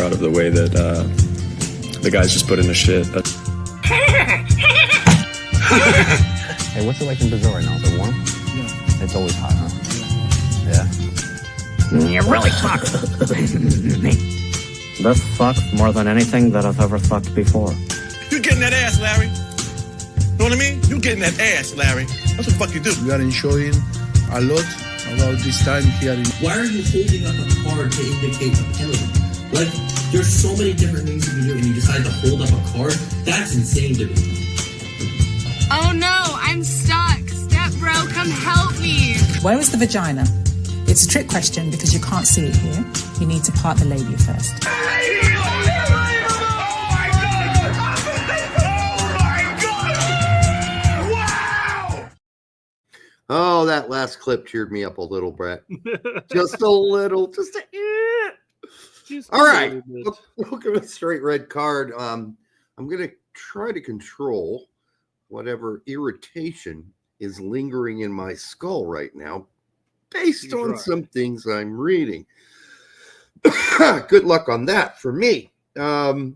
proud of the way that the guys just put in the shit. Hey, what's it like in Brazil right now? Is it warm? Yeah. It's always hot, huh? Yeah. You really suck. This sucks more than anything that I've ever sucked before. You getting that ass, Larry? Know what I mean? You getting that ass, Larry. That's what the fuck you do. We are enjoying a lot about this time here. Why are you holding up a card to indicate a penalty? Like, there's so many different things you can do and you decide to hold up a card? That's insane to me. Oh no, I'm stuck. Step bro, come help me. Where is the vagina? It's a trick question because you can't see it here. You need to part the labia first. Oh, that last clip cheered me up a little, Brett. Just a little. Just all right. We'll give a straight red card. I'm going to try to control whatever irritation is lingering in my skull right now based on some things I'm reading. Good luck on that for me. I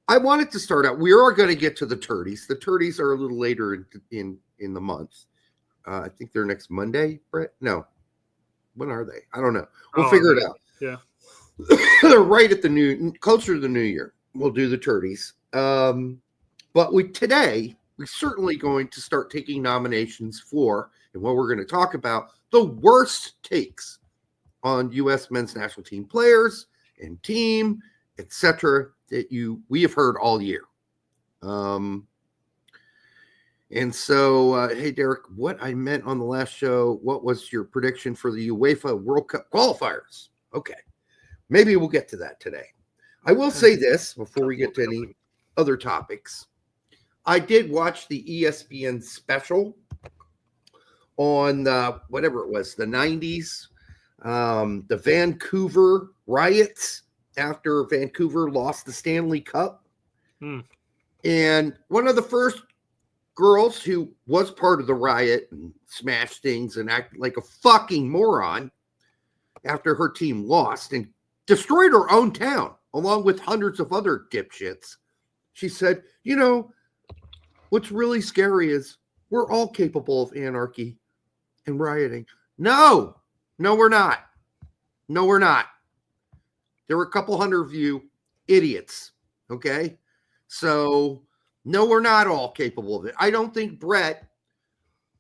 wanted to start out. We are going to get to the turdies. The turdies are a little later in the month. I think they're next Monday, Brett. No, when are they? I don't know. We'll figure it out. Yeah, they're right at closer to the new year. We'll do the turdies. But today we're certainly going to start taking nominations for, and what we're going to talk about, the worst takes on U.S. men's national team players and team, etc. that we have heard all year. And so, hey, Derek, what I meant on the last show, what was your prediction for the UEFA World Cup qualifiers? Okay. Maybe we'll get to that today. I will say this before we get to any other topics. I did watch the ESPN special on whatever it was, the 90s, the Vancouver riots after Vancouver lost the Stanley Cup. And one of the first girls who was part of the riot and smashed things and acted like a fucking moron after her team lost and destroyed her own town along with hundreds of other dipshits. She said, you know, what's really scary is we're all capable of anarchy and rioting. No, we're not. No, we're not. There were a couple hundred of you idiots. Okay. So no, we're not all capable of it. I don't think Brett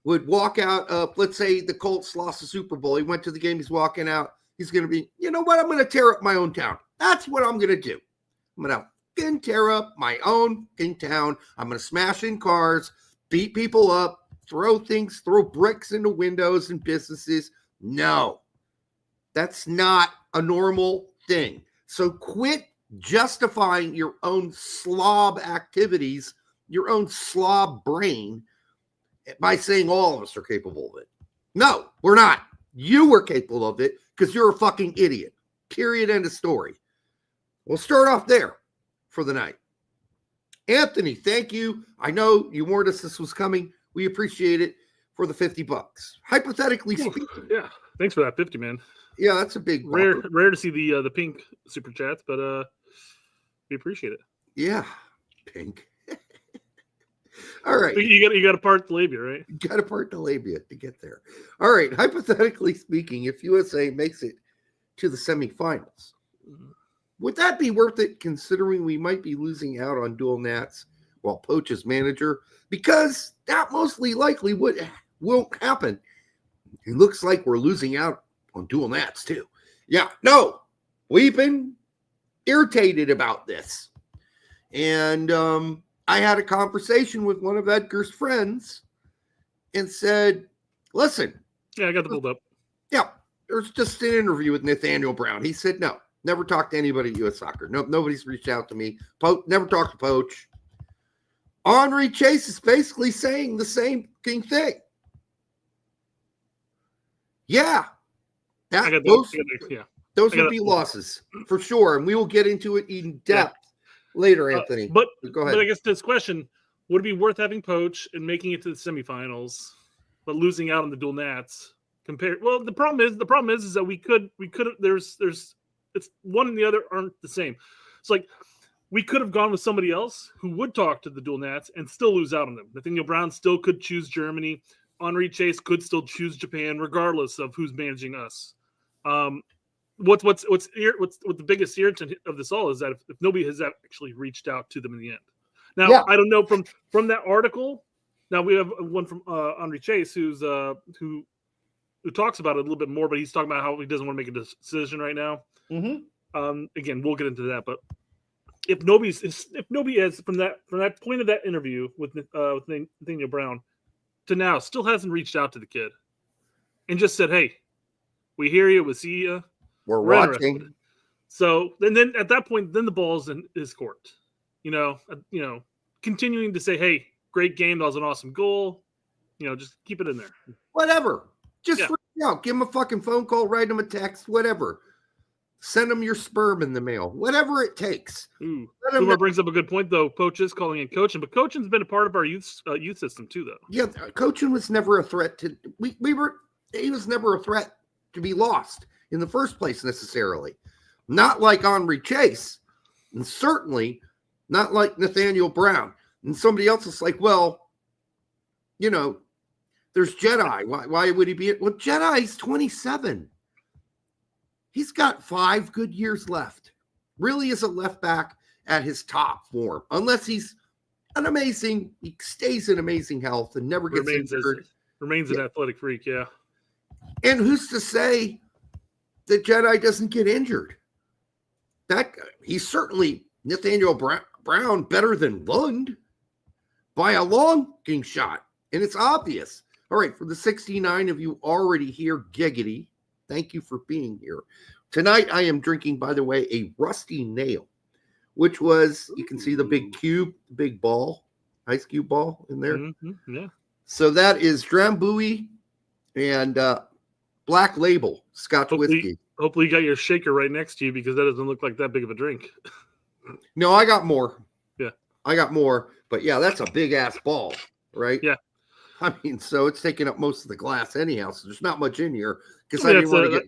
would walk out of, let's say the Colts lost the Super Bowl. He went to the game. He's walking out. He's going to be, you know what? I'm going to tear up my own town. That's what I'm going to do. I'm going to tear up my own town. I'm going to smash in cars, beat people up, throw bricks into windows and businesses. No, that's not a normal thing. So quit justifying your own slob activities, your own slob brain by saying all of us are capable of it. No, we're not. You were capable of it because you're a fucking idiot. Period. End of story. We'll start off there for the night. Anthony, thank you. I know you warned us this was coming. We appreciate it for the $50. Hypothetically speaking. Yeah. Thanks for that 50, man. Yeah, that's a big rare to see the pink super chats, but we appreciate it. Yeah, pink. All right. You got to part the labia, right? You got to part the labia to get there. All right. Hypothetically speaking, if USA makes it to the semifinals, would that be worth it considering we might be losing out on dual nats while Poach is manager? Because that mostly likely won't happen. It looks like we're losing out on dual nats too. Yeah, no, we've been irritated about this. And I had a conversation with one of Edgar's friends and said, listen. Yeah, I got the build up. Yeah, there's just an interview with Nathaniel Brown. He said, no, never talked to anybody at U.S. Soccer. No, nobody's reached out to me. Never talked to Poach. Henri Chase is basically saying the same thing. Yeah. Those would be losses for sure. And we will get into it in depth later, Anthony. But go ahead. But I guess this question, would it be worth having Poach and making it to the semifinals, but losing out on the dual nats? The problem is that we could there's It's one and the other aren't the same. It's like we could have gone with somebody else who would talk to the dual nats and still lose out on them. Nathaniel Brown still could choose Germany. Henri Chase could still choose Japan, regardless of who's managing us. What's the biggest irritant of this all is that if nobody has actually reached out to them in the end. Now, I don't know from that article. Now we have one from Henri Chase who talks about it a little bit more, but he's talking about how he doesn't want to make a decision right now. Mm-hmm. Again, we'll get into that, but if nobody has from that point of that interview with Nathaniel Brown to now still hasn't reached out to the kid and just said, "Hey, we hear you, we see you, we're watching." Interested. So then at that point, then the ball's in his court. Continuing to say, "Hey, great game, that was an awesome goal." Just keep it in there. Whatever. Just reach out. Give him a fucking phone call, write him a text, whatever. Send him your sperm in the mail. Whatever it takes. Kumar brings up a good point, though. Coaches calling in coaching, but coaching's been a part of our youth system too, though. Yeah, coaching was never a threat to. He was never a threat to be lost in the first place necessarily. Not like Henri Chase, and certainly not like Nathaniel Brown. And somebody else is like, well, there's Jedi. Why would he be? Well, Jedi's 27. He's got 5 good years left. Really is a left back at his top form. Unless he stays in amazing health and never gets injured. Remains an athletic freak, yeah. And who's to say that Jedi doesn't get injured? He's certainly Nathaniel Brown better than Lund by a long shot. And it's obvious. All right, for the 69 of you already here, giggity, thank you for being here. Tonight, I am drinking, by the way, a Rusty Nail, which was, you can see the big cube, big ball, ice cube ball in there. Mm-hmm, yeah. So that is Drambuie and Black Label Scotch whiskey. Hopefully you got your shaker right next to you because that doesn't look like that big of a drink. No, I got more. Yeah. I got more. But yeah, that's a big-ass ball, right? Yeah. I mean, so it's taking up most of the glass anyhow, so there's not much in here. Because I didn't want to get...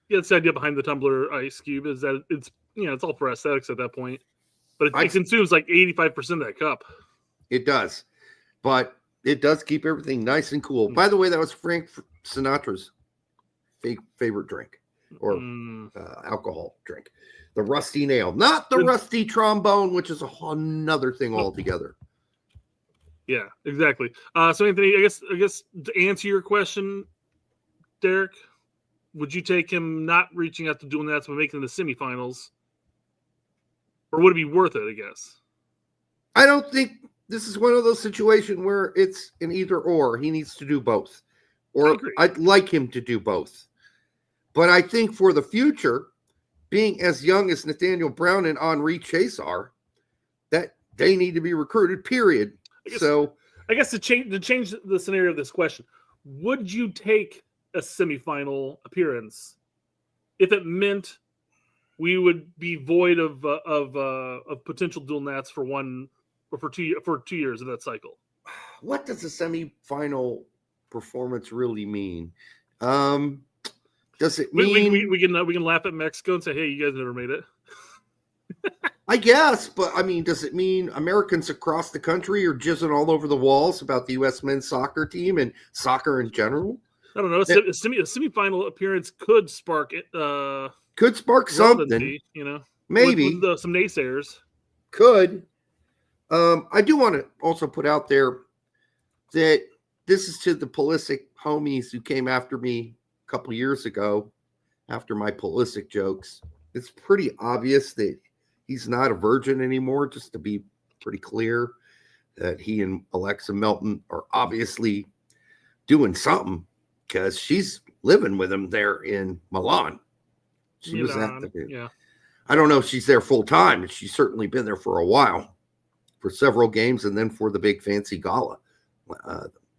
Yeah, that's the idea behind the tumbler ice cube is that it's it's all for aesthetics at that point. But it consumes like 85% of that cup. It does. But it does keep everything nice and cool. By the way, that was Frank Sinatra's favorite drink or alcohol drink. The Rusty Nail. Not the Rusty Trombone, which is another thing altogether. Yeah, exactly. So, Anthony, I guess to answer your question, Derek, would you take him not reaching out to doing that but making the semifinals? Or would it be worth it, I guess? I don't think this is one of those situations where it's an either or. He needs to do both. Or I'd like him to do both. But I think for the future, being as young as Nathaniel Brown and Henri Chase are, that they need to be recruited, period. I guess to change the scenario of this question, would you take a semifinal appearance if it meant we would be void of potential dual nats for 1 or for 2 years of that cycle? What does a semifinal performance really mean? Does it mean we can laugh at Mexico and say, "Hey, you guys never made it"? I guess, but I mean, does it mean Americans across the country are jizzing all over the walls about the U.S. men's soccer team and soccer in general? I don't know. A semifinal appearance could spark it. Could spark something. Maybe with some naysayers. Could. I do want to also put out there that this is to the Pulisic homies who came after me a couple years ago after my Pulisic jokes. It's pretty obvious that he's not a virgin anymore, just to be pretty clear that he and Alexa Melton are obviously doing something because she's living with him there in Milan. She was at the I don't know if she's there full time, but she's certainly been there for a while, for several games, and then for the big fancy gala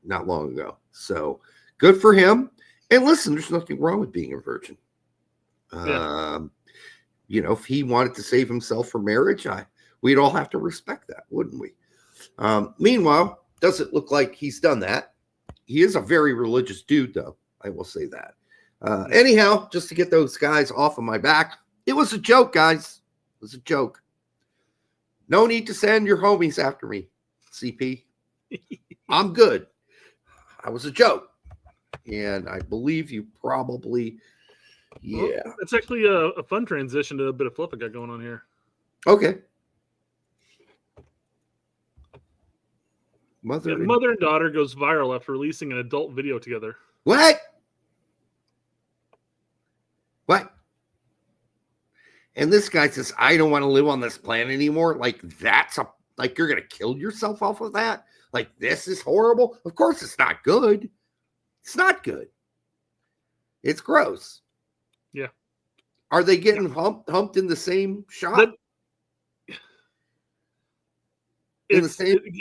not long ago. So good for him. And listen, there's nothing wrong with being a virgin. If he wanted to save himself for marriage, we'd all have to respect that, wouldn't we? Meanwhile, doesn't look like he's done that. He is a very religious dude, though. I will say that. Anyhow, just to get those guys off of my back, It was a joke, guys. It was a joke. No need to send your homies after me, CP. I'm good. I was a joke. And I believe you probably, Well, it's actually a fun transition to a bit of flip I got going on here. Okay. Mother and daughter goes viral after releasing an adult video together. What? And this guy says, I don't want to live on this planet anymore. Like, you're going to kill yourself off of that? Like, this is horrible? Of course it's not good. It's not good. It's gross. Yeah. Are they getting humped in the same shot? Assuming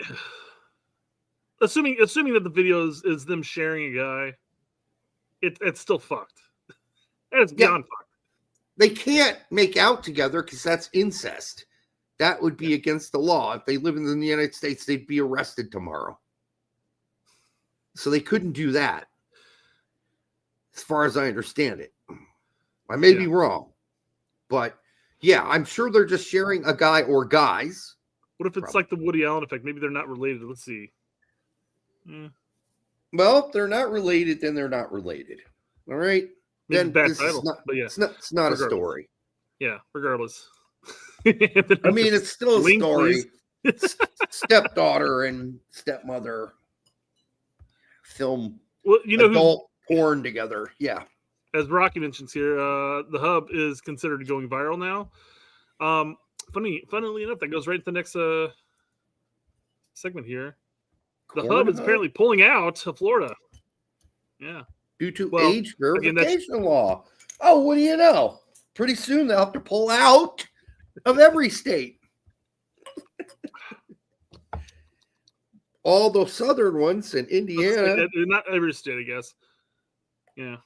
that the video is them sharing a guy, it's still fucked. It's beyond fucked. They can't make out together because that's incest. That would be against the law. If they live in the United States, they'd be arrested tomorrow. So they couldn't do that, as far as I understand it. I may be wrong, but yeah, I'm sure they're just sharing a guy or guys. What if it's like the Woody Allen effect? Maybe they're not related. Let's see. Well, if they're not related, then they're not related. All right. Then bad this title, is not, but yeah, it's not a story. Yeah, regardless. I mean, it's still a Link, story. Stepdaughter and stepmother film adult porn together. Yeah. As Rocky mentions here, the hub is considered going viral now. Funnily enough, that goes right to the next segment here. The hub is apparently pulling out of Florida. Yeah. Due to age verification law. Oh, what do you know? Pretty soon they'll have to pull out of every state. All the southern ones in Indiana. Not every state, I guess. Yeah.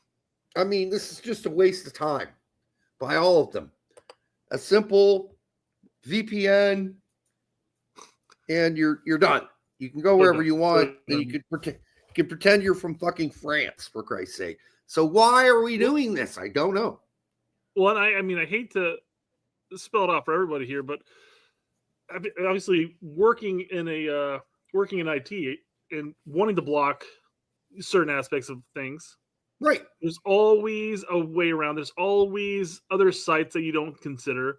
I mean, this is just a waste of time by all of them. A simple VPN, and you're done. You can go wherever you want, and you can pretend you're from fucking France, for Christ's sake. So why are we doing this? I don't know. Well, and I mean, I hate to spell it out for everybody here, but obviously working in IT and wanting to block certain aspects of things. Right. There's always a way around. There's always other sites that you don't consider.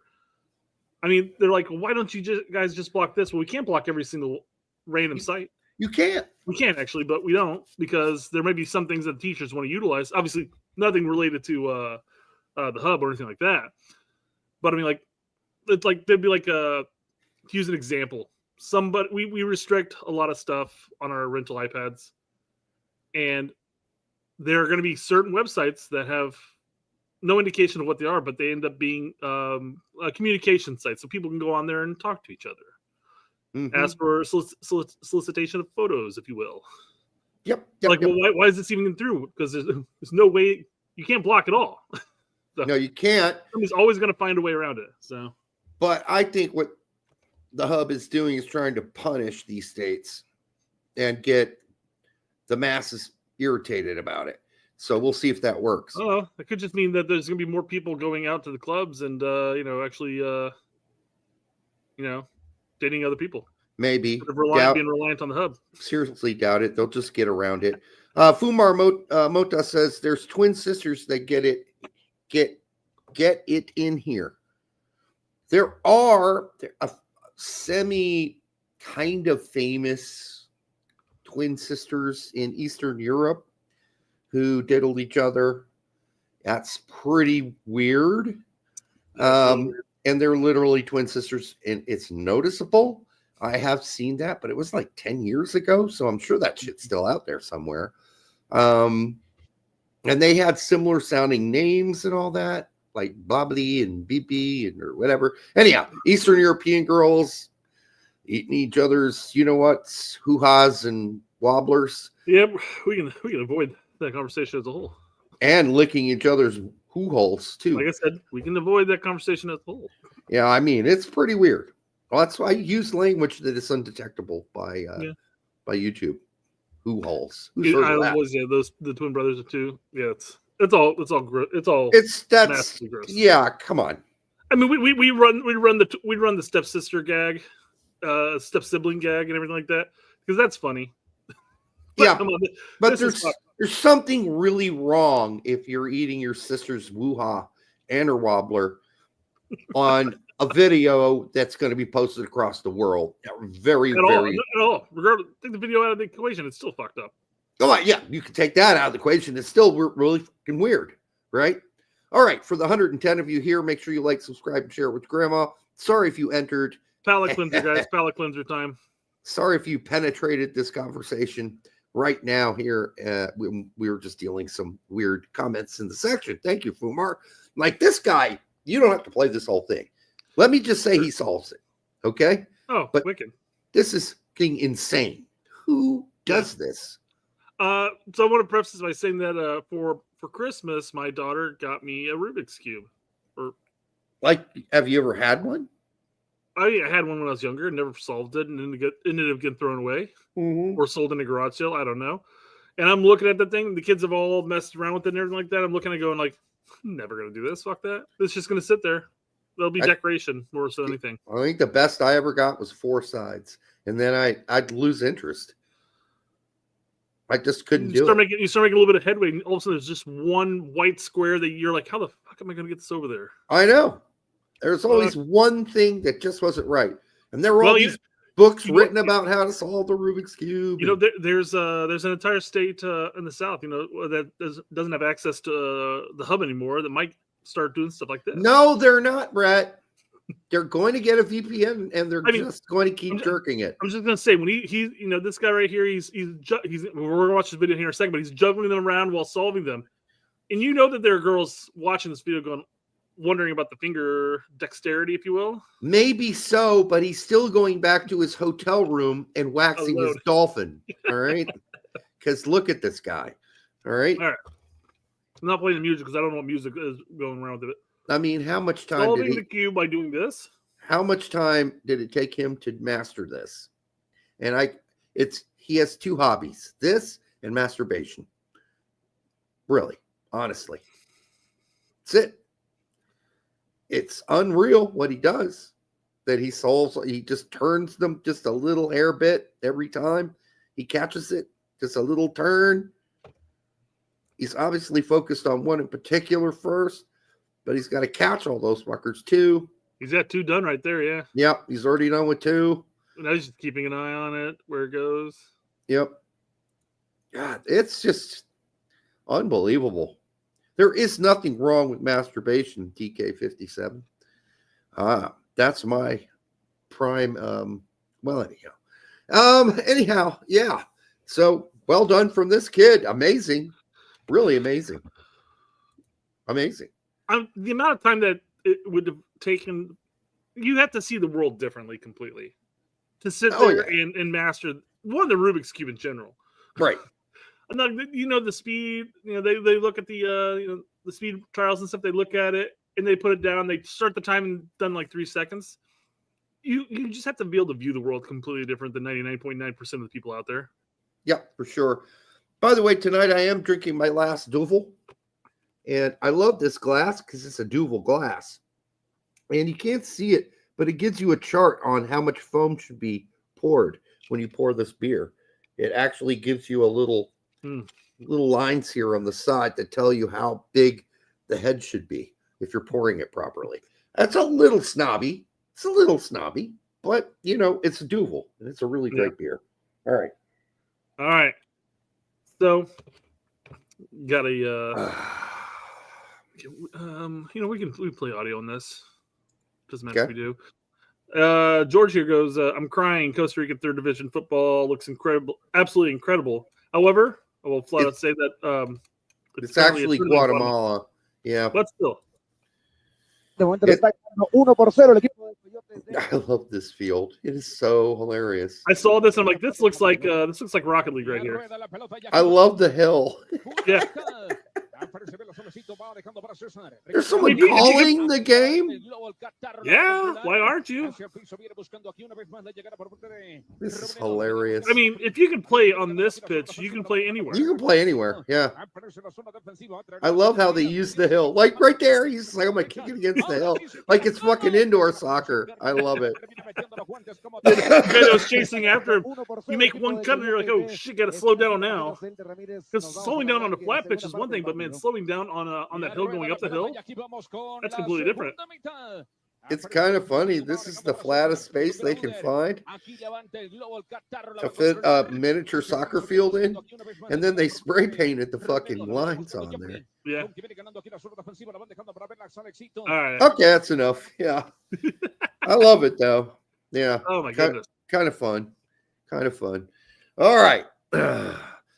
I mean, they're like, why don't you guys just block this? Well, we can't block every single random site. You can't. We can't actually, but we don't, because there may be some things that teachers want to utilize. Obviously, nothing related to the hub or anything like that. But I mean, like, it's like there'd be like to use an example. We restrict a lot of stuff on our rental iPads, and there are going to be certain websites that have no indication of what they are, but they end up being a communication site, so people can go on there and talk to each other. Ask for solicitation of photos, if you will. Yep. Well, why is this even through? Because there's no way you can't block it all. So, no, you can't. Somebody's always going to find a way around it. So, but I think what the hub is doing is trying to punish these states and get the masses irritated about it. So we'll see if that works. Oh, it could just mean that there's going to be more people going out to the clubs and actually dating other people. Maybe. Being reliant on the hub. Seriously doubt it. They'll just get around it. Fumar Mota says there's twin sisters that get it in here. There are a semi kind of famous twin sisters in Eastern Europe who diddled each other. That's pretty weird. And they're literally twin sisters, and it's noticeable. I have seen that, but it was like 10 years ago, so I'm sure that shit's still out there somewhere. And they had similar sounding names and all that, like Bobbly and BB or whatever. Anyhow, Eastern European girls eating each other's, hoo-has and wobblers. Yep, we can avoid that conversation as a whole. And licking each other's hoo-holes, too. Like I said, we can avoid that conversation as a whole. Yeah, I mean, it's pretty weird. Well, that's why I use language that is undetectable by YouTube. Hoo-holes. The twin brothers are too. Yeah, it's all gross. It's massively gross. Yeah, come on. I mean, we run the stepsister gag, step sibling gag, and everything like that because that's funny. Yeah, come on, but this is there's something really wrong if you're eating your sister's woo-ha and her wobbler on a video that's going to be posted across the world. Very. Not at all. Regardless, take the video out of the equation, it's still fucked up. Oh, yeah, you can take that out of the equation. It's still really fucking weird, right? All right, for the 110 of you here, make sure you like, subscribe, and share with Grandma. Sorry if you entered. Palate cleanser, guys. Palate cleanser time. Sorry if you penetrated this conversation right now here. We were just dealing some weird comments in the section. Thank you, Fumar. Like this guy, you don't have to play this whole thing. Let me just say he solves it, okay? Oh, but wicked. This is fucking insane. Who does this? So I want to preface this by saying that for Christmas, my daughter got me a Rubik's Cube. Have you ever had one? I had one when I was younger and never solved it and ended up getting thrown away or sold in a garage sale. I don't know. And I'm looking at the thing. The kids have all messed around with it and everything like that. I'm looking at it going like, I'm never going to do this. Fuck that. It's just going to sit there. There'll be decoration more so than anything. I think the best I ever got was 4 sides. And then I'd lose interest. I just couldn't do it. You start making a little bit of headway, and all of a sudden there's just one white square that you're like, how the fuck am I going to get this over there? I know. There's always one thing that just wasn't right. And there were all these books written about how to solve the Rubik's Cube. You know, there's an entire state in the South, that doesn't have access to the hub anymore that might start doing stuff like this. No, they're not, Brett. They're going to get a VPN and they're just going to keep jerking it. I'm just going to say, when he this guy right here, he's we're going to watch this video here in a second, but he's juggling them around while solving them. And you know that there are girls watching this video wondering about the finger dexterity, if you will. Maybe so, but he's still going back to his hotel room and waxing his dolphin. All right. Because look at this guy. All right. All right. I'm not playing the music because I don't know what music is going around with it. I mean, how much time solving the cube by doing this? How much time did it take him to master this? And he has 2 hobbies, this and masturbation. Really, honestly. That's it. It's unreal what he does. That he solves, he just turns them just a little hair bit every time. He catches it, just a little turn. He's obviously focused on one in particular first. But he's got to catch all those fuckers too. He's got 2 done right there, yeah. Yep, he's already done with 2. And I was just keeping an eye on it, where it goes. Yep. God, it's just unbelievable. There is nothing wrong with masturbation, TK57. That's my prime. Anyhow, yeah. So well done from this kid. Amazing. Really amazing. Amazing. The amount of time that it would have taken, you have to see the world differently completely to sit there and master the Rubik's Cube in general. Right. And the speed, they look at the speed trials and stuff. They look at it and they put it down. They start the time and done like 3 seconds. You just have to be able to view the world completely different than 99.9% of the people out there. Yeah, for sure. By the way, tonight I am drinking my last Duvel. And I love this glass because it's a Duvel glass. And you can't see it, but it gives you a chart on how much foam should be poured when you pour this beer. It actually gives you a little lines here on the side that tell you how big the head should be if you're pouring it properly. That's a little snobby. It's a little snobby, but, it's a Duvel, and it's a really great beer. All right. So, got a... we can play audio on this. Doesn't matter if we do. George here goes, I'm crying. Costa Rica 3rd Division football looks incredible, absolutely incredible. However, I will flat out say that it's actually Guatemala. Yeah. But still. I love this field. It is so hilarious. I saw this and I'm like, this looks like Rocket League right here. I love the hill. Yeah. There's someone calling the game. Yeah, why aren't you? This is hilarious. I mean, if you can play on this pitch, you can play anywhere. You can play anywhere. Yeah. I love how they use the hill. Like right there, he's like, I'm going to kick it against the hill. Like it's fucking indoor soccer. I love it. The guy that was chasing after him, you make one cut and you're like, oh shit, gotta slow down now. Because slowing down on a flat pitch is one thing, but man, slowing down on that hill going up the hill, that's completely different. It's kind of funny. This is the flattest space they can find to fit a miniature soccer field in, and then they spray painted the fucking lines on there. Yeah. All right. Okay, that's enough. Yeah. I love it though. Yeah. Oh my goodness. Kind of fun. Kind of fun. All right.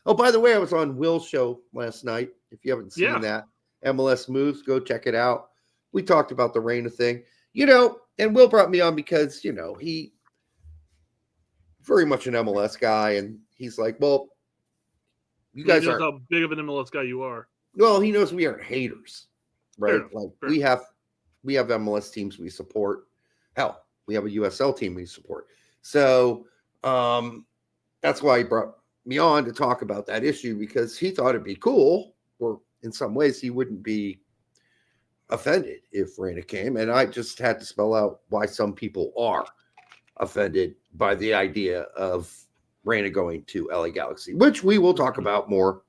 Oh, by the way, I was on Will's show last night. If you haven't seen that, MLS Moves, go check it out. We talked about the Reina thing. And Will brought me on because, he very much an MLS guy. And he's like, well, you guys knows are how big of an MLS guy you are. Well, he knows we aren't haters, right? Fair. We have MLS teams we support. Hell, we have a USL team we support. So that's why he brought me on to talk about that issue, because he thought it'd be cool, or in some ways he wouldn't be offended if Reina came. And I just had to spell out why some people are offended by the idea of Reina going to LA Galaxy, which we will talk about more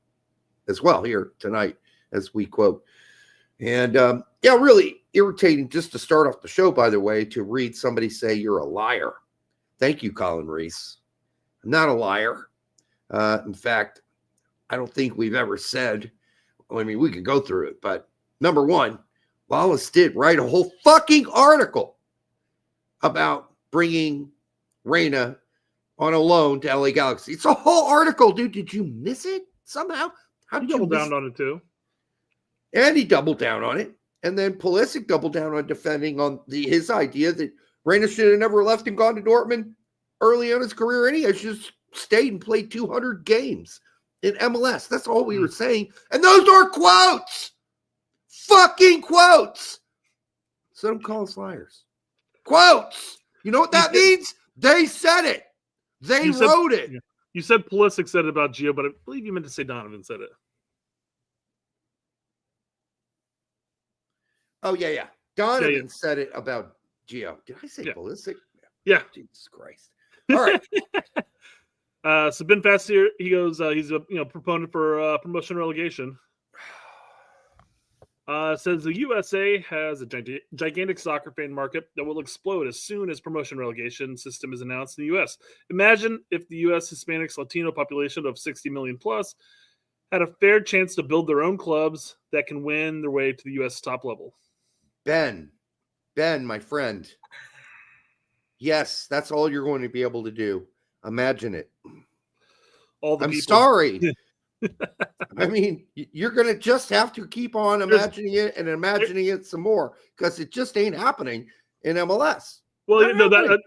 as well here tonight as we quote. And really irritating just to start off the show, by the way, to read somebody say you're a liar. Thank you, Colin Reese. I'm not a liar. In fact, I don't think we've ever said, we could go through it, but number one, Wallace did write a whole fucking article about bringing Reina on a loan to LA Galaxy. It's a whole article, dude. Did you miss it somehow? How did you double down on it too? And he doubled down on it. And then Pulisic doubled down on defending on his idea that Reina should have never left and gone to Dortmund early on his career. And he has just stayed and played 200 games in MLS. That's all we were saying. And those are quotes. Fucking quotes. So don't call us liars. Quotes. You know what that means? They said it. They wrote it. You said Pulisic said it about Gio, but I believe you meant to say Donovan said it. Oh, yeah. Donovan said it about Gio. Did I say Pulisic? Yeah. Jesus Christ. All right. So Ben Fassier, he goes, he's a proponent for promotion relegation. Says the USA has a gigantic soccer fan market that will explode as soon as promotion relegation system is announced in the U.S. Imagine if the U.S. Hispanics Latino population of 60 million plus had a fair chance to build their own clubs that can win their way to the U.S. top level. Ben, my friend. Yes, that's all you're going to be able to do. Imagine it. I'm sorry. You're going to just have to keep on imagining it and imagining it some more, because it just ain't happening in MLS. Well,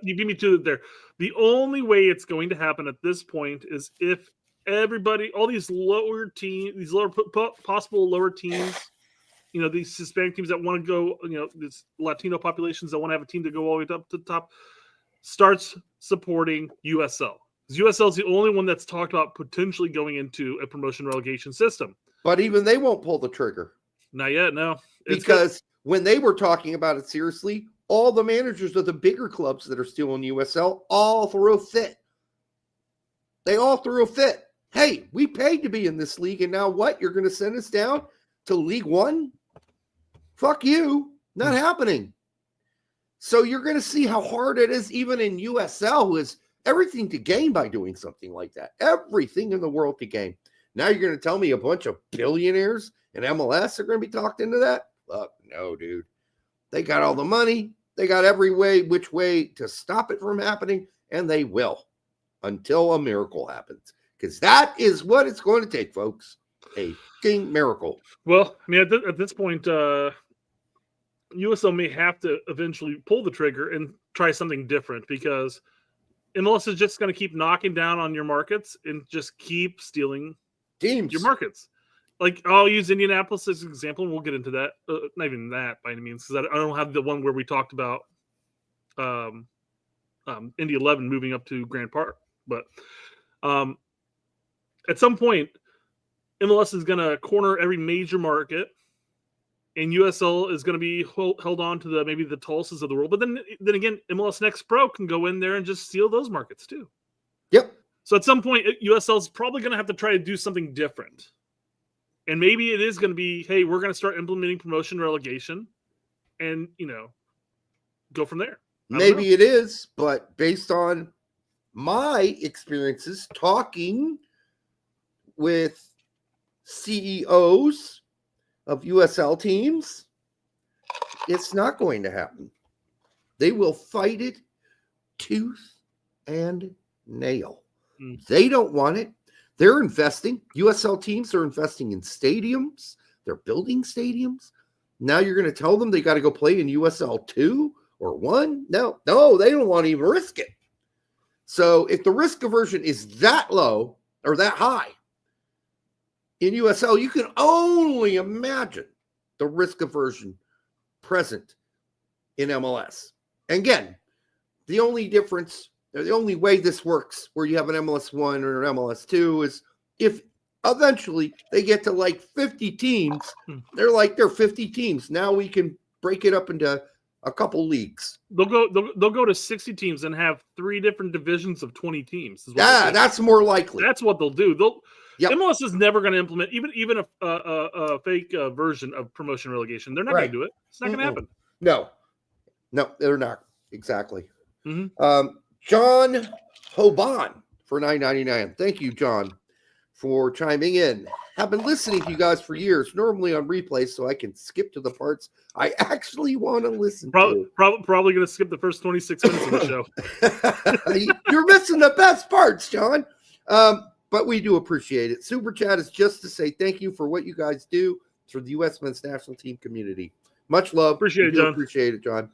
you beat me to it there. The only way it's going to happen at this point is if everybody, all these lower teams, these possible lower teams, these Hispanic teams that want to go, these Latino populations that want to have a team to go all the way up to the top, starts supporting USL. USL is the only one that's talked about potentially going into a promotion relegation system. But even they won't pull the trigger. Not yet, no. Because when they were talking about it seriously, all the managers of the bigger clubs that are still in USL all threw a fit. They all threw a fit. Hey, we paid to be in this league, and now what? You're going to send us down to League One? Fuck you. Not happening. So you're going to see how hard it is even in USL, who has everything to gain by doing something like that. Everything in the world to gain. Now you're going to tell me a bunch of billionaires in MLS are going to be talked into that? Fuck no, dude. They got all the money. They got every which way to stop it from happening, and they will until a miracle happens. Because that is what it's going to take, folks. A fucking miracle. Well, at this point, USL may have to eventually pull the trigger and try something different, because MLS is just going to keep knocking down on your markets and just keep stealing teams. Your markets. like I'll use Indianapolis as an example, and we'll get into that. Not even that by any means, because I don't have the one where we talked about Indy 11 moving up to Grand Park. But at some point, MLS is going to corner every major market, and USL is going to be held on to maybe the Tulsas of the world. But then again, MLS Next Pro can go in there and just steal those markets too. Yep. So at some point, USL is probably going to have to try to do something different. And maybe it is going to be, hey, we're going to start implementing promotion relegation and, go from there. Maybe it is, but based on my experiences talking with CEOs of USL teams, it's not going to happen. They will fight it tooth and nail. They don't want it. They're investing. USL teams are investing in stadiums. They're building stadiums. Now you're going to tell them they got to go play in USL 2 or 1? No, they don't want to even risk it. So if the risk aversion is that low or that high in USL, you can only imagine the risk aversion present in MLS. And again, the only difference, the only way this works where you have an MLS 1 or an MLS 2 is if eventually they get to like 50 teams, they're 50 teams. Now we can break it up into a couple leagues. They'll go to 60 teams and have 3 different divisions of 20 teams. Yeah, that's more likely. That's what they'll do. MLS is never going to implement even a fake version of promotion relegation. They're not going to do it. It's not going to happen. No, they're not. Exactly. Mm-hmm. John Hoban for $9.99. Thank you, John, for chiming in. Have been listening to you guys for years, normally on replay, so I can skip to the parts I actually want to listen to. Probably going to skip the first 26 minutes of the show. You're missing the best parts, John. But we do appreciate it. Super Chat is just to say thank you for what you guys do for the U.S. men's national team community. Much love. Appreciate it, John. Appreciate it, John.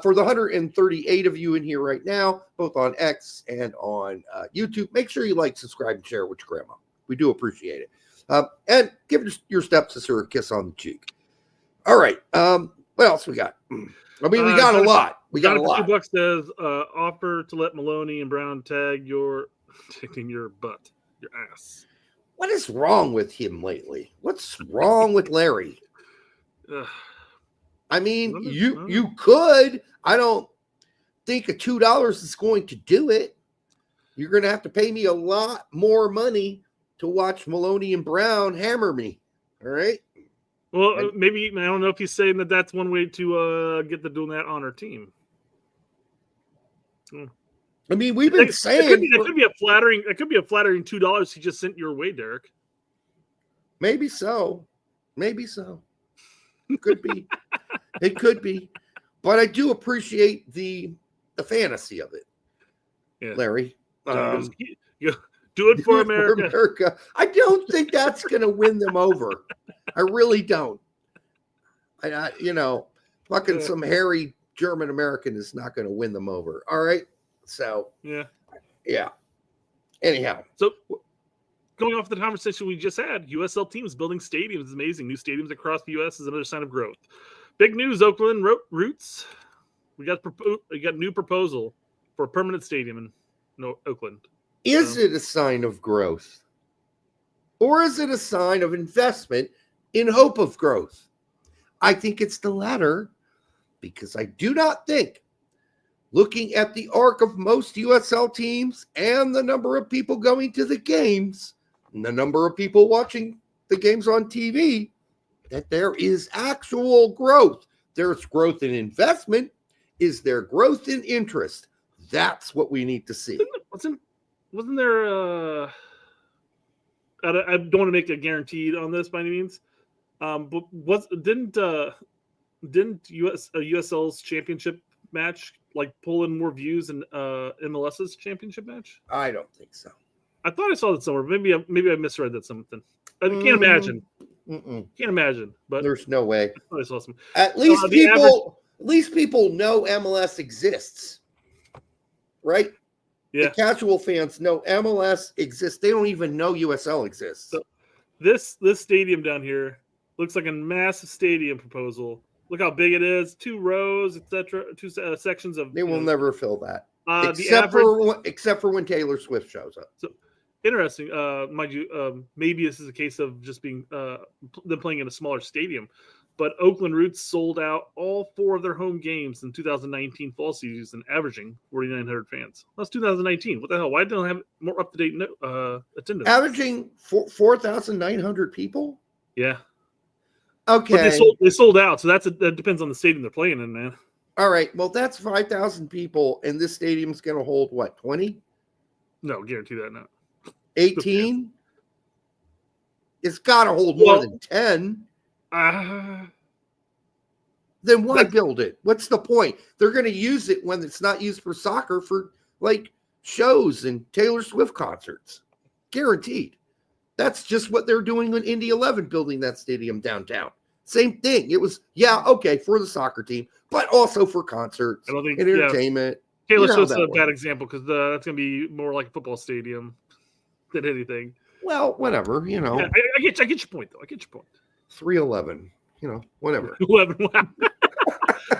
For the 138 of you in here right now, both on X and on YouTube, make sure you like, subscribe, and share with your grandma. We do appreciate it. And give your stepsister a kiss on the cheek. All right. What else we got? I mean, we got a lot. We got a lot. $2 says offer to let Maloney and Brown tag taking your butt, your ass. What is wrong with him lately? What's wrong with Larry? I mean, you could. I don't think a $2 is going to do it. You're going to have to pay me a lot more money to watch Maloney and Brown hammer me. All right. Well, maybe I don't know if he's saying that that's one way to get the dual net on our team. I mean, we've been saying it could be a flattering. It could be a flattering $2 he just sent your way, Derek. Maybe so. It could be. It could be. But I do appreciate the fantasy of it, Larry. Do it for America. I don't think that's going to win them over. I really don't. Fucking some hairy German American is not going to win them over. All right. So, yeah. Anyhow. So, going off the conversation we just had, USL teams building stadiums is amazing. New stadiums across the U.S. is another sign of growth. Big news, Oakland Roots. We got new proposal for a permanent stadium in Oakland. Is it a sign of growth? Or is it a sign of investment in hope of growth? I think it's the latter, because I do not think, looking at the arc of most USL teams and the number of people going to the games and the number of people watching the games on TV, that there is actual growth. There's growth in investment. Is there growth in interest? That's what we need to see. Wasn't there I don't want to make a guaranteed on this by any means, but didn't USL's championship match pull in more views than MLS's championship match? I don't think so. I thought I saw that somewhere. Maybe I misread that something. I can't imagine. Can't imagine. But there's no way. I thought I saw some. At least people know MLS exists, right? Yeah. The casual fans know MLS exists. They don't even know USL exists. This stadium down here looks like a massive stadium proposal. Look how big it is. 2 rows, etc. 2 sections of. They will never fill that, except for when Taylor Swift shows up. So interesting. Mind you, maybe this is a case of just being them playing in a smaller stadium. But Oakland Roots sold out all 4 of their home games in 2019 fall season, averaging 4,900 fans. That's 2019. What the hell? Why don't they have more up-to-date attendance? Averaging 4,900 people? Yeah. Okay. But they sold out, so that depends on the stadium they're playing in, man. All right. Well, that's 5,000 people, and this stadium's going to hold, what, 20? No, guarantee that not. 18? It's got to hold more than 10. Then why build it? What's the point? They're going to use it when it's not used for soccer, for like shows and Taylor Swift concerts. Guaranteed. That's just what they're doing in Indy 11, building that stadium downtown. Same thing. It was, okay, for the soccer team, but also for concerts and entertainment. Taylor Swift's a bad example because that's going to be more like a football stadium than anything. Well, whatever, Yeah, I get your point, though. I get your point. 311, whatever. 11. Wow.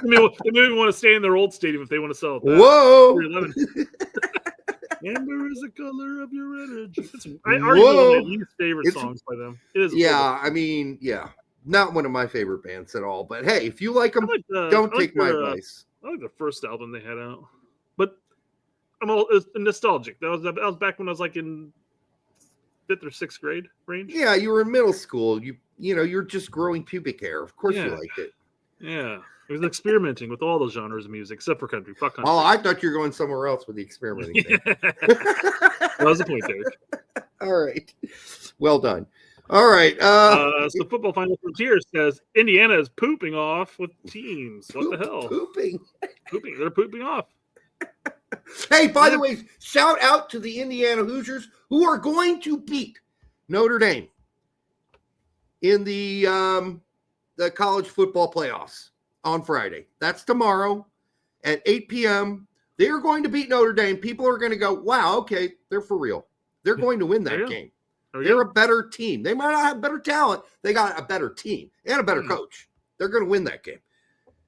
They maybe want to stay in their old stadium if they want to sell it. Whoa. 311. Amber is the color of your energy. It's arguably one of my least favorite songs by them. It is. Not one of my favorite bands at all. But hey, if you like them, don't take my advice. I like the first album they had out, but I'm all nostalgic. That was back when I was like in 5th or 6th grade range. Yeah, you were in middle school. You're just growing pubic hair. Of course, you liked it. Yeah. It was experimenting with all those genres of music, except for country. Fuck country. Oh, I thought you were going somewhere else with the experimenting thing. That was the point, Derek. All right. Well done. All right. So Football Final Frontier says Indiana is pooping off with teams. What the hell? Pooping. They're pooping off. Hey, by the way, shout out to the Indiana Hoosiers who are going to beat Notre Dame in the college football playoffs on Friday. That's tomorrow at 8 p.m. They're going to beat Notre Dame. People are going to go, wow, okay, they're for real. They're going to win that game. They're a better team. They might not have better talent. They got a better team and a better coach. They're going to win that game.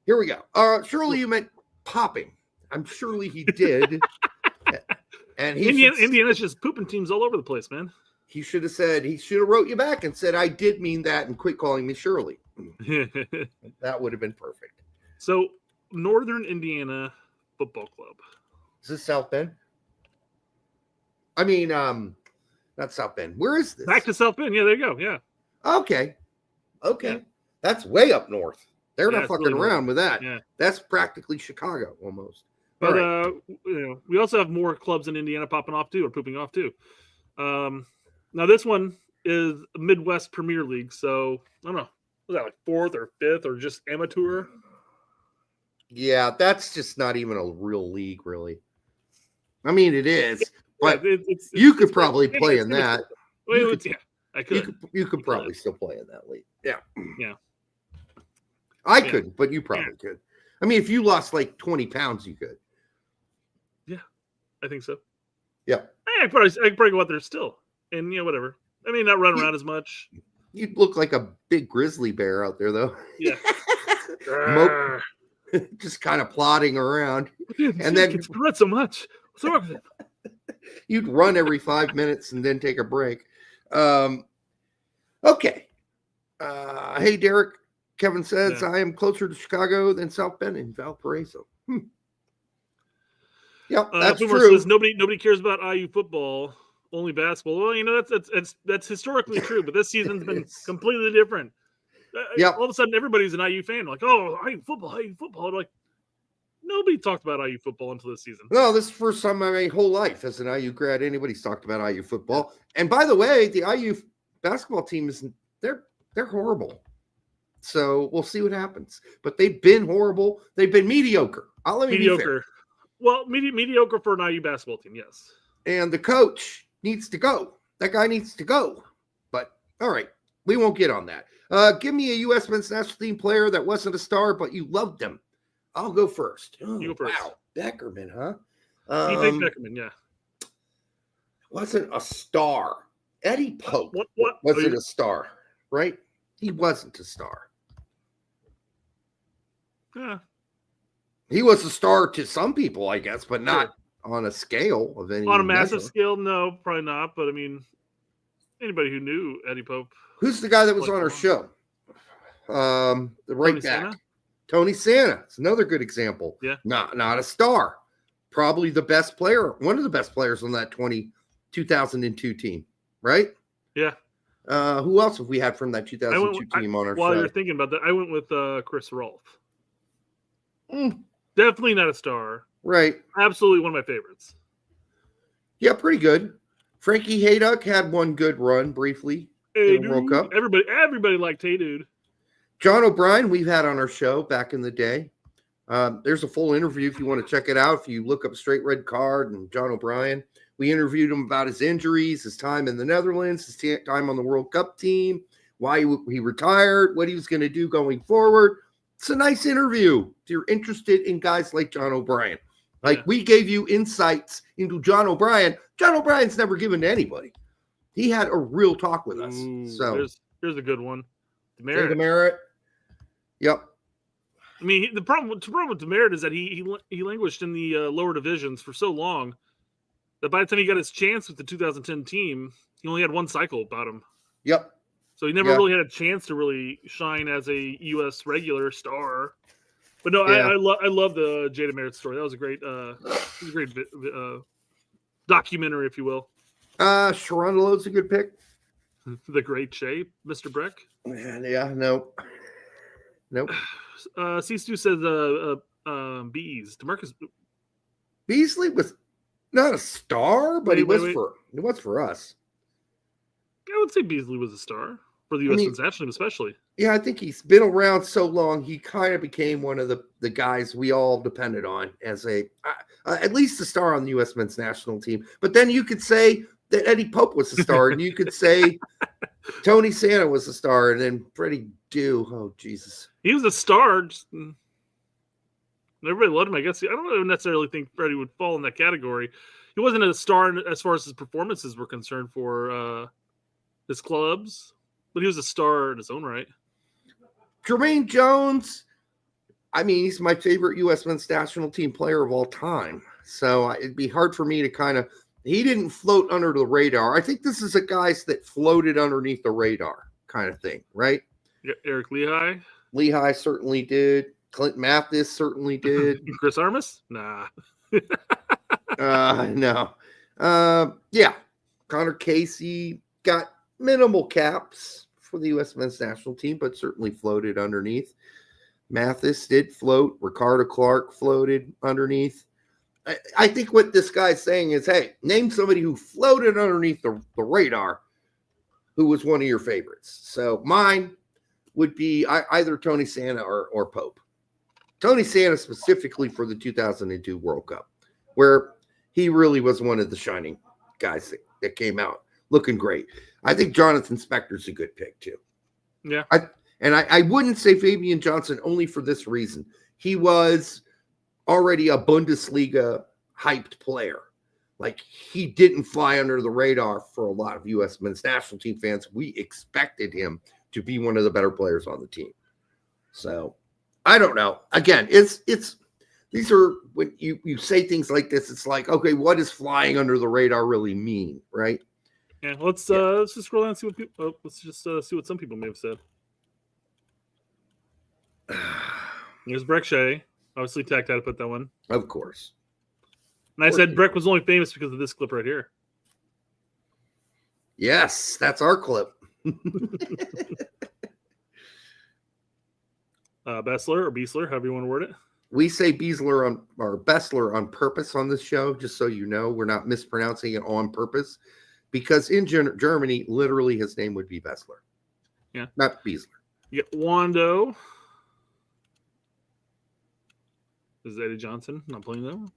Here we go. Surely you meant popping. I'm surely he did. And Indiana's just pooping teams all over the place, man. He should have wrote you back and said, I did mean that, and quit calling me Shirley. That would have been perfect. So, Northern Indiana Football Club. Is this South Bend? I mean, not South Bend. Where is this? Back to South Bend. Yeah, there you go. Yeah. Okay. Yeah. That's way up north. They're not fucking really around with that. Yeah. That's practically Chicago almost. But we also have more clubs in Indiana popping off too, or pooping off too. Now this one is Midwest Premier League, so I don't know. Was that like 4th or 5th or just amateur? Yeah, that's just not even a real league, really. I mean, it is, but you could probably play in that. I could. You could probably still play in that league. Yeah. Yeah. I couldn't, but you probably could. I mean, if you lost like 20 pounds, you could. Yeah, I think so. Yeah. I could probably go out there still, and whatever. I mean, not run around as much. You'd look like a big grizzly bear out there, though. Yeah. Just kind of plodding around. And then you run so much. What's wrong with it? You'd run every 5 minutes and then take a break. Okay. Hey, Derek. Kevin says, I am closer to Chicago than South Bend and Valparaiso. Yep, that's true. Says nobody cares about IU football, only basketball. Well, that's historically true, but this season's been completely different. All of a sudden, everybody's an IU fan. Like, oh, IU football. Like, nobody talked about IU football until this season. No, this is the first time in my whole life as an IU grad anybody's talked about IU football. And by the way, the IU basketball team they're horrible. So we'll see what happens. But they've been horrible. They've been mediocre. Let me be fair. Well, mediocre for an IU basketball team, yes. And the coach needs to go. That guy needs to go. But, all right, we won't get on that. Give me a U.S. men's national team player that wasn't a star, but you loved him. I'll go first. Oh, you go first. Wow, Beckerman, huh? Beckerman, yeah. Wasn't a star. Eddie Pope What? wasn't a star, right? He wasn't a star. Yeah. He was a star to some people, I guess, but not on a scale of any On a massive measure. scale, no, probably not. But I mean, anybody who knew Eddie Pope. Who's the guy that was on our show? The right Tony back. Santa? Tony Santa. It's another good example. Yeah. Not a star. Probably the best player, one of the best players on that 2002 team, right? Yeah. Who else have we had from that 2002 team on our while show? you're thinking about that, I went with Chris Rolfe. Definitely not a star. Right. Absolutely one of my favorites. Yeah, pretty good. Frankie Hayduck had one good run briefly in the World Cup. Everybody liked Hey Dude. John O'Brien, we've had on our show back in the day. There's a full interview if you want to check it out. If you look up Straight Red Card and John O'Brien, we interviewed him about his injuries, his time in the Netherlands, his time on the World Cup team, why he retired, what he was going to do going forward. It's a nice interview if you're interested in guys like John O'Brien. We gave you insights into John O'Brien. John O'Brien's never given to anybody. He had a real talk with us. So here's a good one. Demerit. Yep. I mean, the problem with Demerit is that he languished in the lower divisions for so long that by the time he got his chance with the 2010 team, he only had one cycle about him. Yep. So he never really had a chance to really shine as a U.S. regular star. But no, I love the Jada Merritt story. That was a great, documentary, if you will. Sharondelo's a good pick. The great shape, Mr. Breck. Yeah, nope. C-Stu says Bees. DeMarcus Beasley was not a star, but he was for us. I would say Beasley was a star for the U.S. national team, especially. Yeah, I think he's been around so long. He kind of became one of the guys we all depended on as at least a star on the U.S. men's national team. But then you could say that Eddie Pope was a star, and you could say Tony Santa was a star, and then Freddie Dew. Oh, Jesus. He was a star. Everybody loved him, I guess. I don't necessarily think Freddie would fall in that category. He wasn't a star as far as his performances were concerned for his clubs, but he was a star in his own right. Jermaine Jones, I mean, he's my favorite U.S. men's national team player of all time. So it'd be hard for me to he didn't float under the radar. I think this is a guy that floated underneath the radar kind of thing, right? Yeah, Eric Lehigh. Lehigh certainly did. Clint Mathis certainly did. Chris Armas? Nah. No. Yeah. Connor Casey got minimal caps for the U.S. men's national team, but certainly floated underneath. Mathis did float. Ricardo Clark floated underneath. I think what this guy's saying is, hey, name somebody who floated underneath the radar who was one of your favorites. So mine would be either Tony Santa or Pope. Tony Santa specifically for the 2002 World Cup, where he really was one of the shining guys that came out looking great. I think Jonathan Spector's a good pick too. Yeah. I wouldn't say Fabian Johnson only for this reason. He was already a Bundesliga hyped player. Like, he didn't fly under the radar for a lot of U.S. men's national team fans. We expected him to be one of the better players on the team. So I don't know. Again, it's these are when you say things like this, it's like, okay, what does flying under the radar really mean, right? Yeah, let's just scroll down and see what people. Let's just see what some people may have said. There's Breck Shea. Obviously, Tact had to put that one. Of course. And I said Breck was only famous because of this clip right here. Yes, that's our clip. Bessler or Beasler, however you want to word it. We say Beasler or Bessler on purpose on this show, just so you know. We're not mispronouncing it on purpose. Because in Germany, literally his name would be Bessler. Yeah. Not Beasler. You get Wando. This is Eddie Johnson. Not playing that.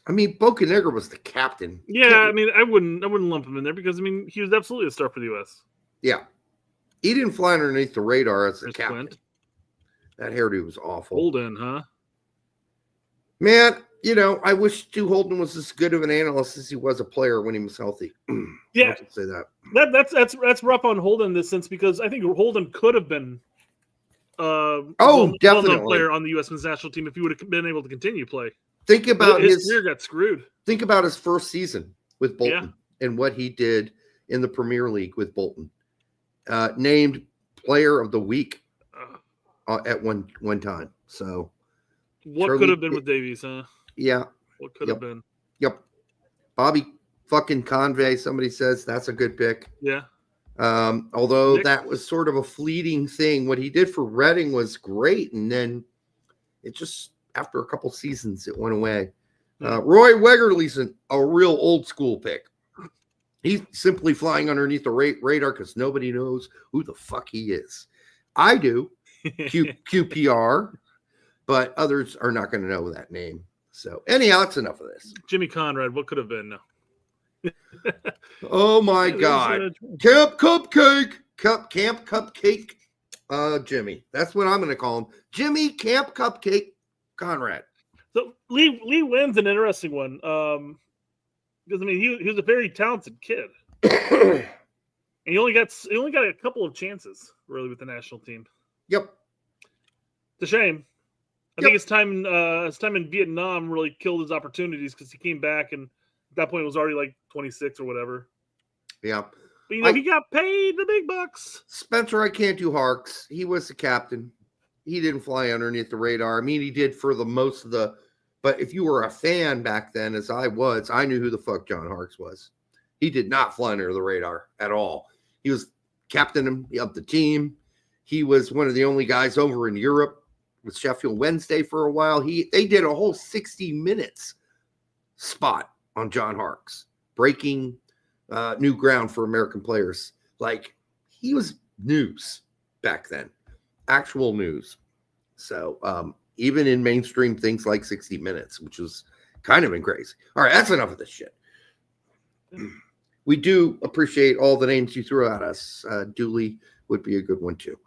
I mean, Bocanegra was the captain. Yeah, I mean, I wouldn't lump him in there because, I mean, he was absolutely a star for the U.S. Yeah. He didn't fly underneath the radar as a captain. Clint. That hairdo was awful. Holden, huh? Man, I wish Stu Holden was as good of an analyst as he was a player when he was healthy. Yeah, I'll just say that. That's rough on Holden in this sense because I think Holden could have been definitely well-known player on the U.S. men's national team if he would have been able to continue play. Think about his career got screwed. Think about his first season with Bolton and what he did in the Premier League with Bolton. Named Player of the Week at one time. So what could have been with Davies, huh? Yeah. What could have been? Yep. Bobby fucking Convey. Somebody says that's a good pick. Yeah. Although that was sort of a fleeting thing. What he did for Reading was great, and then it just after a couple seasons it went away. Roy Wegerle's a real old school pick. He's simply flying underneath the radar because nobody knows who the fuck he is. I do, QPR, but others are not going to know that name. So anyhow, that's enough of this. Jimmy Conrad, what could have been? No. Oh my God. Camp Cupcake. Jimmy. That's what I'm going to call him. Jimmy Camp Cupcake Conrad. So Lee Wynn's an interesting one. Because he was a very talented kid. And he only got a couple of chances really with the national team. Yep. It's a shame. I think his time in Vietnam really killed his opportunities because he came back and at that point it was already like 26 or whatever. Yeah. But he got paid the big bucks. Spencer, I can't do Harks. He was the captain. He didn't fly underneath the radar. I mean, he did for the most of the. But if you were a fan back then, as I was, I knew who the fuck John Harks was. He did not fly under the radar at all. He was captain of the team. He was one of the only guys over in Europe with Sheffield Wednesday for a while. They did a whole 60 minutes spot on John Harks, breaking new ground for American players. Like, he was news back then, actual news. So, even in mainstream things like 60 Minutes, which was kind of crazy. All right, that's enough of this shit. We do appreciate all the names you threw at us. Dooley would be a good one, too.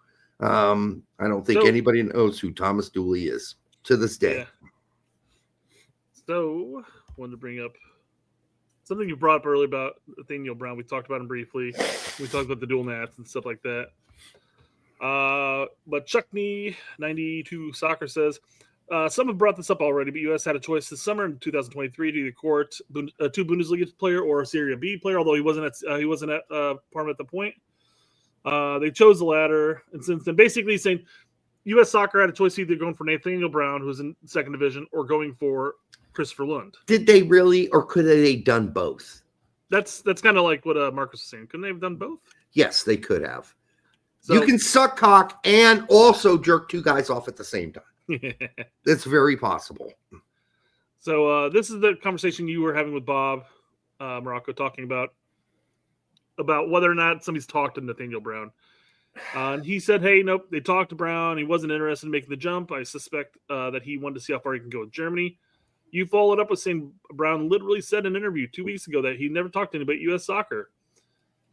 I don't think anybody knows who Thomas Dooley is to this day. Yeah. So, I wanted to bring up something you brought up earlier about Nathaniel Brown. We talked about him briefly. We talked about the dual nats and stuff like that. But Chuckney 92 Soccer says, some have brought this up already, but US had a choice this summer in 2023 to either court a two Bundesliga player or a Serie B player, although he wasn't at Parma at the point. They chose the latter, and since then, basically saying US Soccer had a choice either going for Nathaniel Brown, who's in second division, or going for Christopher Lund. Did they really, or could they have done both? That's kind of like what Marcus was saying. Couldn't they have done both? Yes, they could have. So, you can suck cock and also jerk two guys off at the same time. It's very possible. So this is the conversation you were having with Bob Morocco, talking about whether or not somebody's talked to Nathaniel Brown. And he said, hey, nope, they talked to Brown. He wasn't interested in making the jump. I suspect that he wanted to see how far he can go with Germany. You followed up with saying Brown literally said in an interview 2 weeks ago that he never talked to anybody about U.S. Soccer.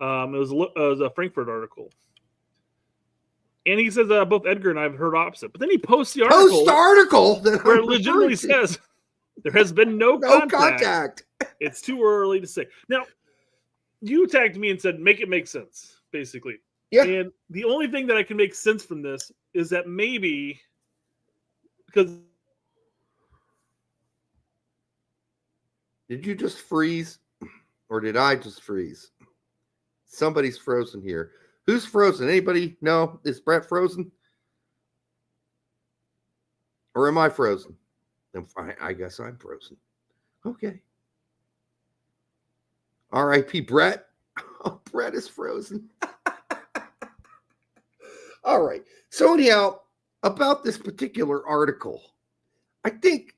It was a Frankfurt article. And he says both Edgar and I have heard opposite. But then he posts the article where it legitimately says there has been no contact. It's too early to say. Now, you tagged me and said, make it make sense, basically. Yeah. And the only thing that I can make sense from this is that maybe because. Did you just freeze? Or did I just freeze? Somebody's frozen here. Who's frozen? Anybody? No? Is Brett frozen? Or am I frozen? I guess I'm frozen. Okay. R.I.P. Brett. Oh, Brett is frozen. All right. So anyhow, about this particular article, I think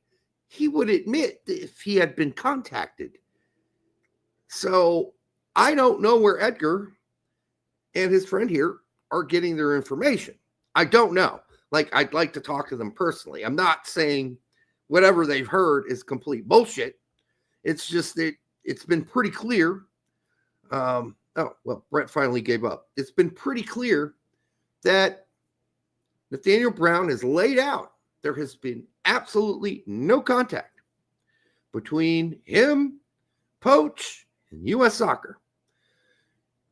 he would admit that if he had been contacted. So I don't know where Edgar and his friend here are getting their information. I don't know. Like, I'd like to talk to them personally. I'm not saying whatever they've heard is complete bullshit. It's just that it's been pretty clear. Brett finally gave up. It's been pretty clear that Nathaniel Brown has laid out. There has been absolutely no contact. between him, Poach, and U.S. Soccer.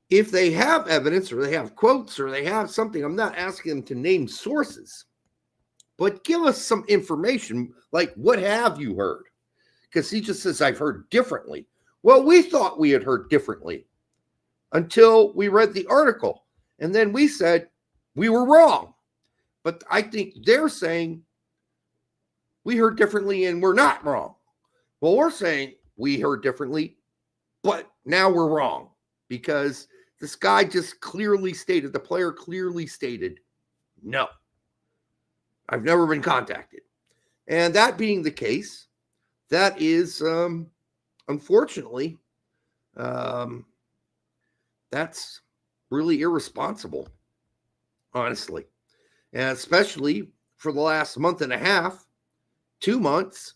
If they have evidence or they have quotes or they have something, I'm not asking them to name sources, but give us some information like, what have you heard? Because he just says, I've heard differently. Well, we thought we had heard differently until we read the article. And then we said we were wrong. But I think they're saying we heard differently and we're not wrong. Well, we're saying we heard differently, but now we're wrong because this guy just clearly stated, the player clearly stated, no, I've never been contacted. And that being the case, that is, unfortunately, that's really irresponsible, honestly. And especially for the last month and a half, 2 months,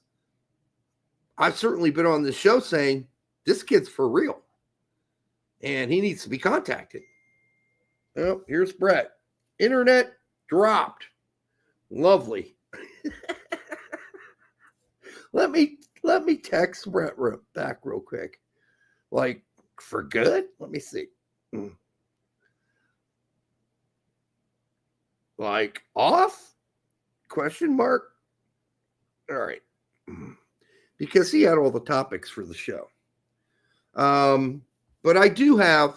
I've certainly been on this show saying this kid's for real and he needs to be contacted. Well, here's Brett. Internet dropped. Lovely. Let me text Brett back real quick. Like, for good? Let me see. Like, off? Question mark? All right. Because he had all the topics for the show. But I do have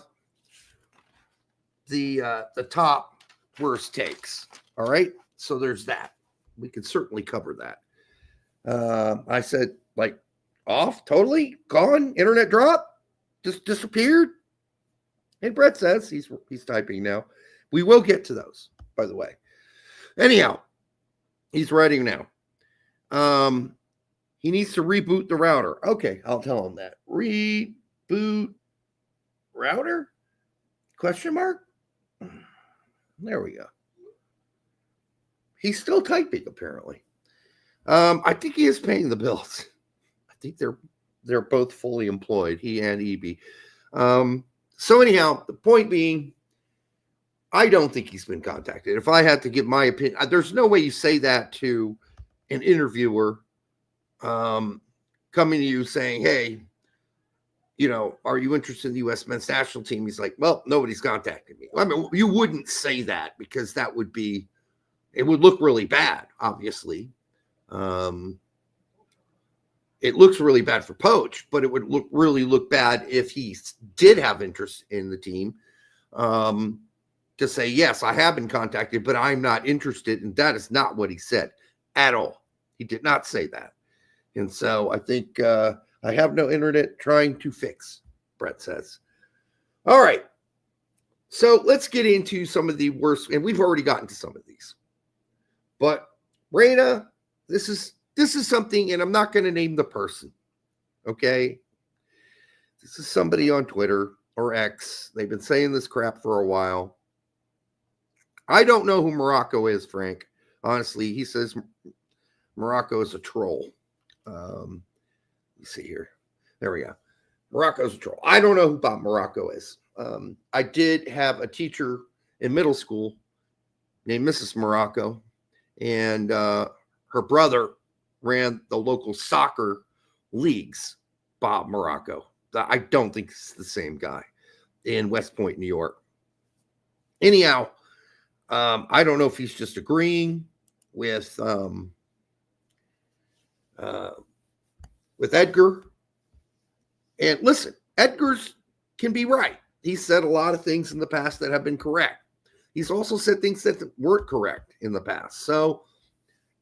the top worst takes. All right. So there's that. We could certainly cover that. I said, like, off, totally gone, internet drop, just disappeared. And Brett says he's typing now. We will get to those, by the way. Anyhow, he's writing now. He needs to reboot the router. Okay, I'll tell him that. Reboot router? Question mark? There we go. He's still typing, apparently. I think he is paying the bills. I think they're both fully employed, he and EB. So anyhow, the point being, I don't think he's been contacted. If I had to give my opinion, there's no way you say that to an interviewer coming to you saying, hey, you know, are you interested in the U.S. men's national team? He's like, well, nobody's contacted me. I mean, you wouldn't say that because that would be, it would look really bad, obviously. It looks really bad for Poach, but it would really look bad if he did have interest in the team. To say, yes, I have been contacted, but I'm not interested. And that is not what he said at all. He did not say that. And so I think I have no internet trying to fix, Brett says. All right. So let's get into some of the worst, and we've already gotten to some of these. But Reina, this is something, and I'm not going to name the person. Okay. This is somebody on Twitter or X. They've been saying this crap for a while. I don't know who Morocco is, Frank. Honestly, he says Morocco is a troll. Let's see here. There we go. Morocco's a troll. I don't know who Bob Morocco is. I did have a teacher in middle school named Mrs. Morocco, and her brother ran the local soccer leagues, Bob Morocco. I don't think it's the same guy in West Point, New York. Anyhow, I don't know if he's just agreeing with Edgar. And listen, Edgar's can be right. He said a lot of things in the past that have been correct. He's also said things that weren't correct in the past. So,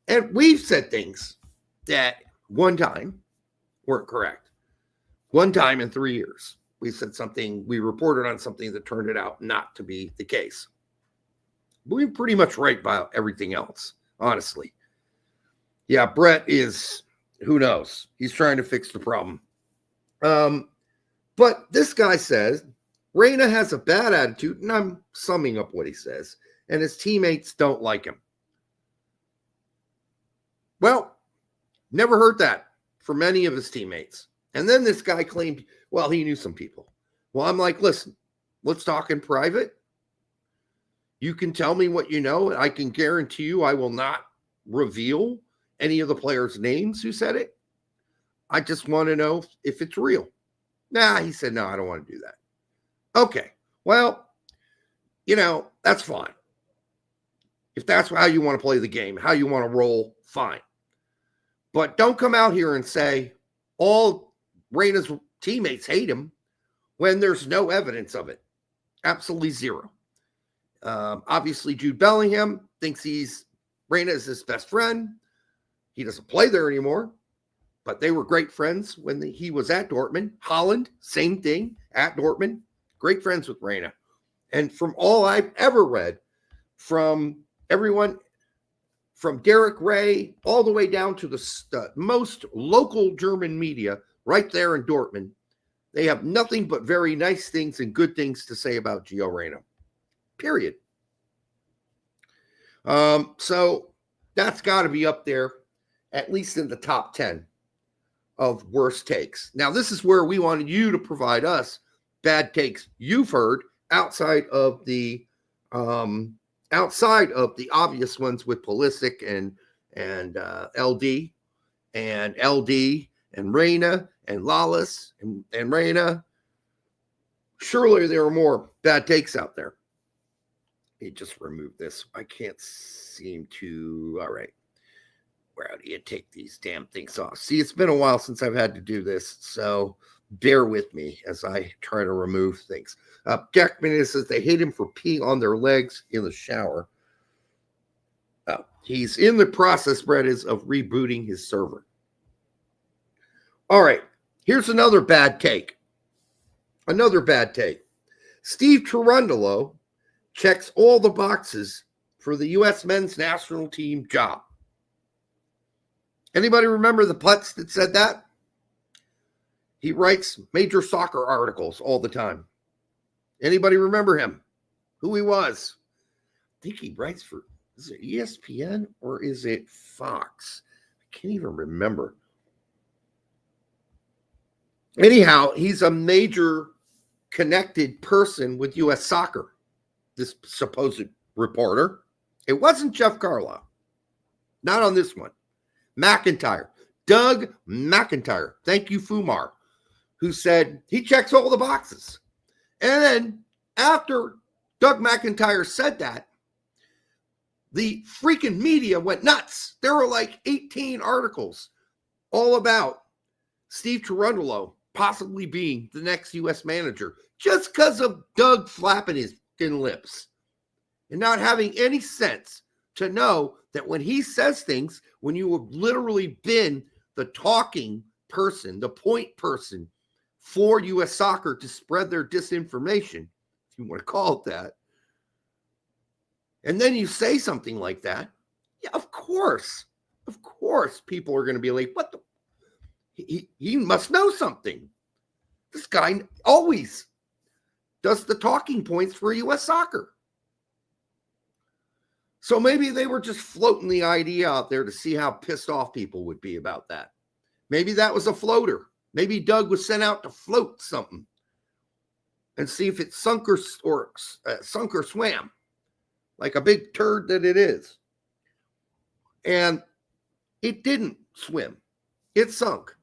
and we've said things that one time weren't correct. One time in 3 years, we said something, we reported on something that turned it out not to be the case. We're pretty much right about everything else, honestly. Yeah, Brett is, who knows? He's trying to fix the problem. But this guy says, Reina has a bad attitude, and I'm summing up what he says, and his teammates don't like him. Well, never heard that from any of his teammates. And then this guy claimed, well, he knew some people. Well, I'm like, listen, let's talk in private. You can tell me what you know, and I can guarantee you I will not reveal any of the players' names who said it. I just want to know if it's real. Nah, he said, no, I don't want to do that. Okay, well, that's fine. If that's how you want to play the game, how you want to roll, fine. But don't come out here and say all Reyna's teammates hate him when there's no evidence of it. Absolutely zero. Obviously, Jude Bellingham thinks Reyna is his best friend. He doesn't play there anymore, but they were great friends when he was at Dortmund. Holland, same thing, at Dortmund. Great friends with Reyna. And from all I've ever read, from everyone, from Derek Ray all the way down to the most local German media right there in Dortmund, they have nothing but very nice things and good things to say about Gio Reyna. Period. So that's got to be up there, at least in the top 10 of worst takes. Now, this is where we wanted you to provide us bad takes you've heard outside of the obvious ones with Pulisic and LD and Reyna and Lawless and Reyna. Surely there are more bad takes out there. Let me just remove this. I can't seem to. All right. Where do you take these damn things off? See, it's been a while since I've had to do this, so bear with me as I try to remove things. Jack Minnie says they hate him for peeing on their legs in the shower. He's in the process, Brett, of rebooting his server. All right, here's another bad take. Steve Cherundolo checks all the boxes for the U.S. men's national team job. Anybody remember the putz that said that? He writes major soccer articles all the time. Anybody remember him? Who he was? I think he writes for, is it ESPN or is it Fox? I can't even remember. Anyhow, he's a major connected person with U.S. soccer, this supposed reporter. It wasn't Jeff Carlisle. Not on this one. McIntyre. Doug McIntyre. Thank you, Fumar, who said he checks all the boxes. And then after Doug McIntyre said that, the freaking media went nuts. There were like 18 articles all about Steve Cherundolo possibly being the next U.S. manager just because of Doug flapping his thin lips and not having any sense to know that when he says things, when you have literally been the talking person, the point person for U.S. soccer to spread their disinformation, if you want to call it that, and then you say something like that, yeah, of course people are going to be like, what the? He must know something. This guy always does the talking points for U.S. soccer. So maybe they were just floating the idea out there to see how pissed off people would be about that. Maybe that was a floater. Maybe Doug was sent out to float something and see if it sunk or swam, like a big turd that it is. And it didn't swim. It sunk.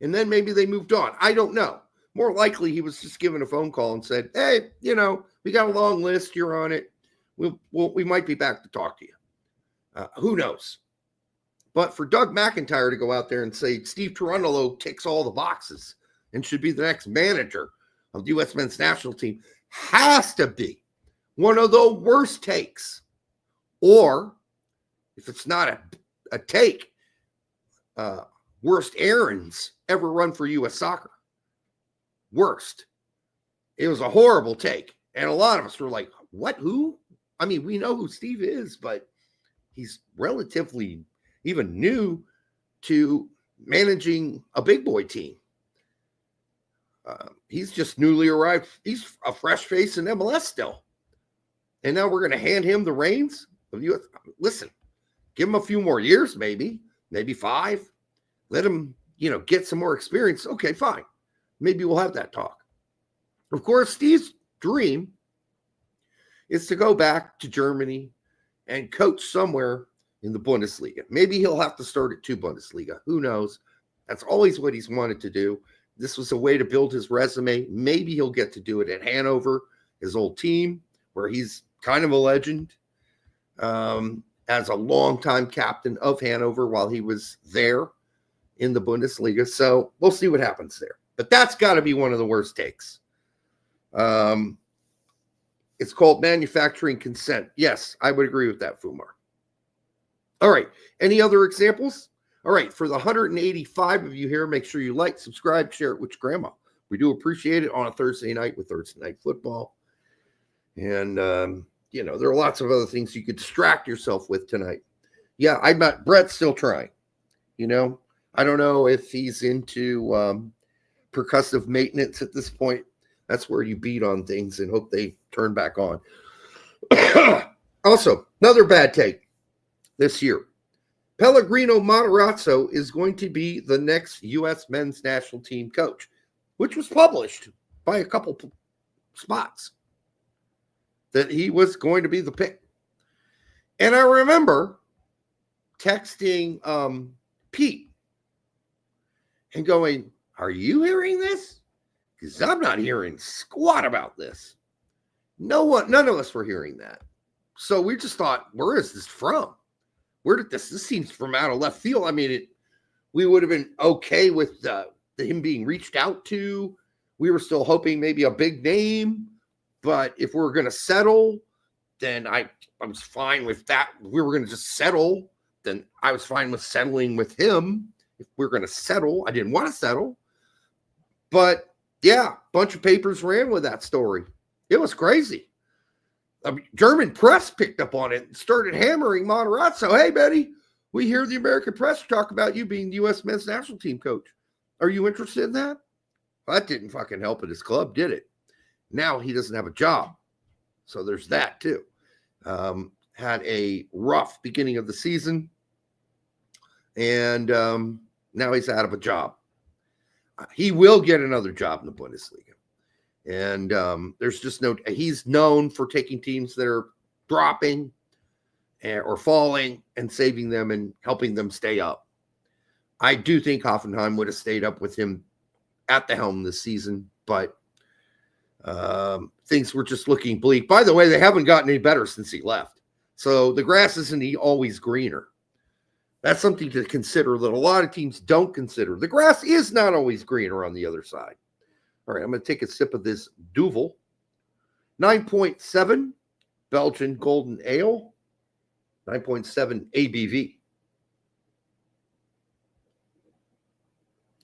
And then maybe they moved on. I don't know. More likely he was just given a phone call and said, hey, we got a long list. You're on it. We might be back to talk to you. Who knows? But for Doug McIntyre to go out there and say Steve Cherundolo ticks all the boxes and should be the next manager of the U.S. men's national team has to be one of the worst takes. Or if it's not a take, worst errands ever run for U.S. soccer. Worst. It was a horrible take. And a lot of us were like, what? Who? I mean, we know who Steve is, but he's relatively even new to managing a big boy team. He's just newly arrived. He's a fresh face in MLS still. And now we're going to hand him the reins of U.S. Listen, give him a few more years, maybe 5. Let him, get some more experience. Okay, fine. Maybe we'll have that talk. Of course, Steve's dream is to go back to Germany and coach somewhere in the Bundesliga. Maybe he'll have to start at 2 Bundesliga. Who knows? That's always what he's wanted to do. This was a way to build his resume. Maybe he'll get to do it at Hanover, his old team, where he's kind of a legend, as a longtime captain of Hanover while he was there in the Bundesliga. So we'll see what happens there. But that's got to be one of the worst takes. It's called manufacturing consent. Yes, I would agree with that, Fumar. All right. Any other examples? All right. For the 185 of you here, make sure you like, subscribe, share it with your grandma. We do appreciate it on a Thursday night with Thursday Night Football. And, there are lots of other things you could distract yourself with tonight. Yeah, Brett's still trying. I don't know if he's into percussive maintenance at this point. That's where you beat on things and hope they turn back on. Also, another bad take this year. Pellegrino Matarazzo is going to be the next U.S. men's national team coach, which was published by a couple spots that he was going to be the pick. And I remember texting Pete and going, are you hearing this? Because I'm not hearing squat about this. None of us were hearing that. So we just thought, where is this from? Where did this seems from out of left field. I mean, we would have been okay with him being reached out to. We were still hoping maybe a big name, but if we were going to settle, then I was fine with that. If we were going to just settle, then I was fine with settling with him. If we were going to settle, I didn't want to settle. But yeah, a bunch of papers ran with that story. It was crazy. German press picked up on it and started hammering Matarazzo. Hey, Betty, we hear the American press talk about you being the U.S. men's national team coach. Are you interested in that? Well, that didn't fucking help at his club, did it? Now he doesn't have a job. So there's that too. Had a rough beginning of the season. And now he's out of a job. He will get another job in the Bundesliga. And there's just he's known for taking teams that are dropping or falling and saving them and helping them stay up. I do think Hoffenheim would have stayed up with him at the helm this season, but things were just looking bleak. By the way, they haven't gotten any better since he left. So the grass isn't always greener. That's something to consider that a lot of teams don't consider. The grass is not always greener on the other side. All right, I'm going to take a sip of this Duvel. 9.7 Belgian Golden Ale. 9.7 ABV.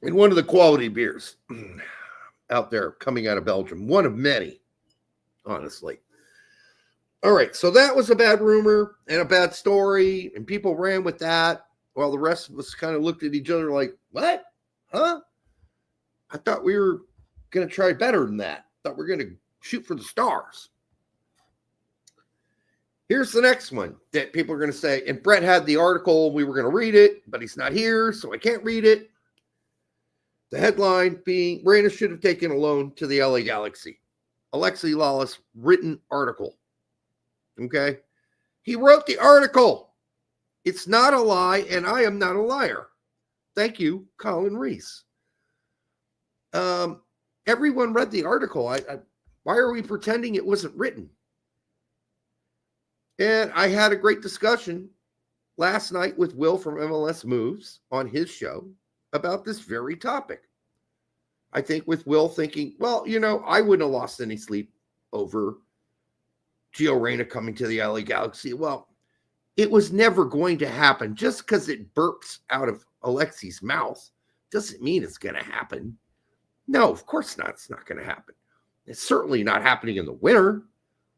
And one of the quality beers out there coming out of Belgium. One of many, honestly. All right, so that was a bad rumor and a bad story, and people ran with that while the rest of us kind of looked at each other like, what? Huh? I thought we were going to try better than that. I thought we were going to shoot for the stars. Here's the next one that people are going to say, and Brett had the article, we were going to read it, but he's not here, so I can't read it. The headline being, Brandon should have taken a loan to the LA Galaxy. Alexi Lalas written article. Okay? He wrote the article. It's not a lie, and I am not a liar. Thank you, Colin Reese. Everyone read the article. Why are we pretending it wasn't written? And I had a great discussion last night with Will from MLS Moves on his show about this very topic. I think with Will thinking, well, I wouldn't have lost any sleep over Gio Reyna coming to the LA Galaxy. Well, it was never going to happen. Just because it burps out of Alexi's mouth doesn't mean it's going to happen. No, of course not. It's not going to happen. It's certainly not happening in the winter.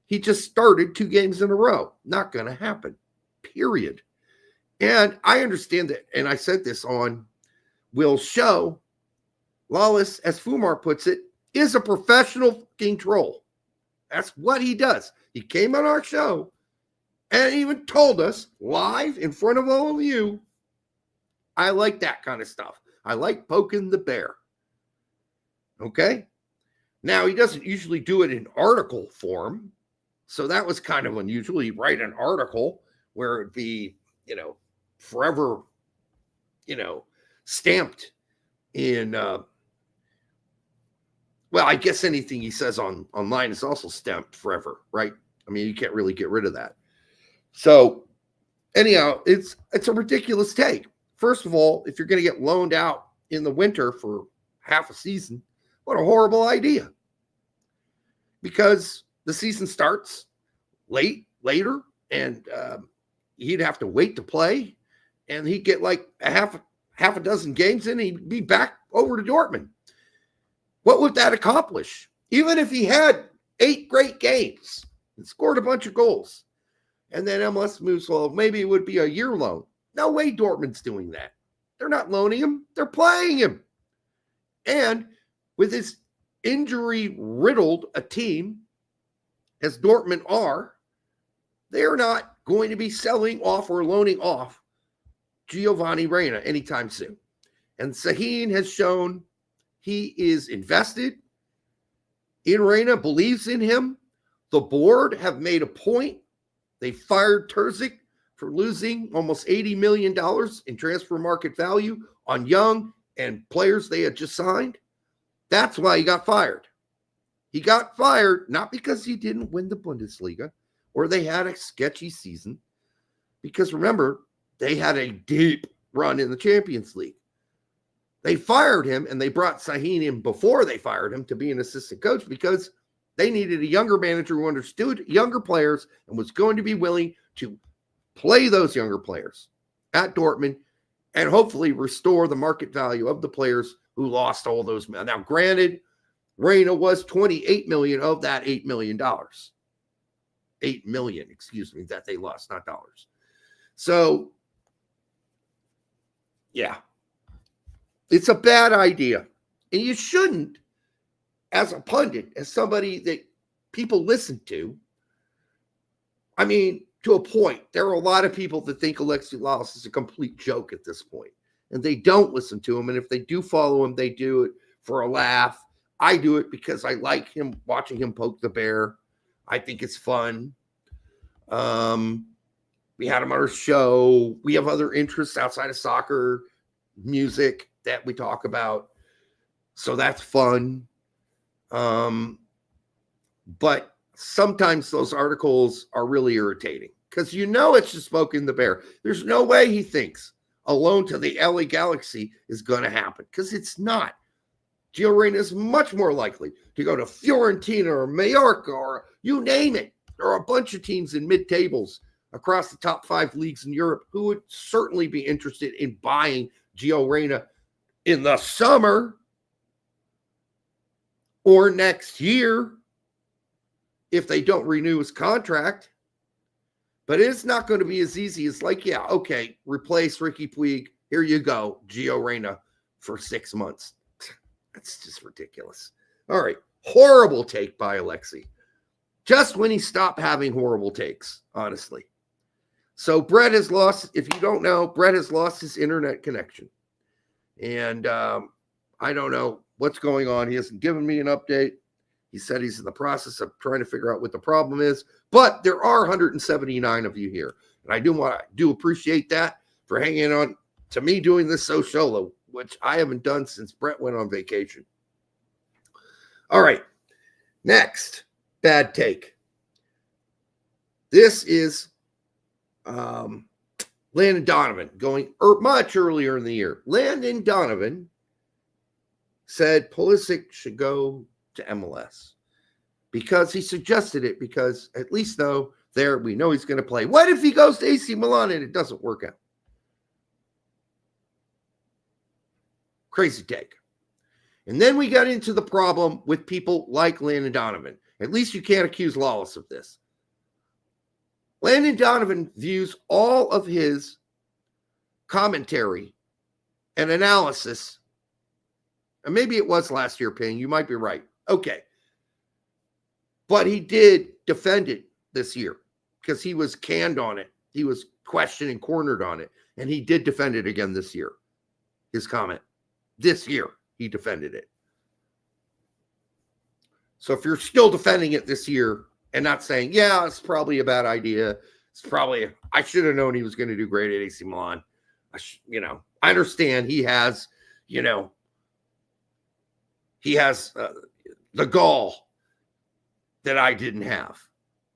He just started 2 games in a row. Not going to happen. Period. And I understand that, and I said this on Will's show, Lawless, as Fumar puts it, is a professional fucking troll. That's what he does. He came on our show and even told us live in front of all of you, I like that kind of stuff. I like poking the bear. Okay? Now, he doesn't usually do it in article form, so that was kind of unusual. He'd write an article where it'd be, forever, stamped in well, I guess anything he says online is also stamped forever, right? I mean, you can't really get rid of that. So anyhow, it's a ridiculous take. First of all, if you're going to get loaned out in the winter for half a season, what a horrible idea. Because the season starts later, and he'd have to wait to play, and he'd get like a half a dozen games in, and he'd be back over to Dortmund. What would that accomplish? Even if he had 8 great games and scored a bunch of goals, and then MLS moves, well, maybe it would be a year loan. No way Dortmund's doing that. They're not loaning him. They're playing him. And with his injury-riddled a team, as Dortmund are, they're not going to be selling off or loaning off Giovanni Reyna anytime soon. And Sahin has shown he is invested in Reyna, believes in him. The board have made a point. They fired Terzic for losing almost $80 million in transfer market value on young and players they had just signed. That's why he got fired. He got fired not because he didn't win the Bundesliga or they had a sketchy season, because remember, they had a deep run in the Champions League. They fired him, and they brought Sahin in before they fired him to be an assistant coach because they needed a younger manager who understood younger players and was going to be willing to play those younger players at Dortmund and hopefully restore the market value of the players who lost all those. Now, granted, Reyna was $28 million of that $8 million. $8 million, excuse me, that they lost, not dollars. So, yeah, it's a bad idea. And you shouldn't, as a pundit, as somebody that people listen to. I mean, to a point, there are a lot of people that think Alexi Lalas is a complete joke at this point, and they don't listen to him. And if they do follow him, they do it for a laugh. I do it because I like him, watching him poke the bear. I think it's fun. We had him on our show. We have other interests outside of soccer, music that we talk about. So that's fun. But sometimes those articles are really irritating because it's just poking the bear. There's no way he thinks a loan to the LA Galaxy is going to happen, because it's not. Gio Reyna is much more likely to go to Fiorentina or Mallorca or you name it. There are a bunch of teams in mid-tables across the top 5 leagues in Europe who would certainly be interested in buying Gio Reyna in the summer or next year if they don't renew his contract. But it's not going to be as easy as like, yeah, okay, replace Ricky Puig. Here you go, Gio Reyna for 6 months. That's just ridiculous. All right, horrible take by Alexi. Just when he stopped having horrible takes, honestly. So Brett has lost, if you don't know, Brett has lost his internet connection. And I don't know what's going on. He hasn't given me an update. He said he's in the process of trying to figure out what the problem is. But there are 179 of you here. And I do appreciate that for hanging on to me doing this so solo, which I haven't done since Brett went on vacation. All right. Next, bad take. This is Landon Donovan going much earlier in the year. Landon Donovan said Pulisic should go to MLS because he suggested it, because at least though there we know he's going to play. What if he goes to AC Milan and it doesn't work out? Crazy take. And then we got into the problem with people like Landon Donovan. At least you can't accuse Lalas of this. Landon Donovan views all of his commentary and analysis, and maybe it was last year, Ping, you might be right. Okay. But he did defend it this year because he was canned on it. He was questioned and cornered on it, and he did defend it again this year. His comment. This year, he defended it. So if you're still defending it this year and not saying, yeah, it's probably a bad idea. I should have known he was going to do great at AC Milan. I understand he has, He has the gall that I didn't have.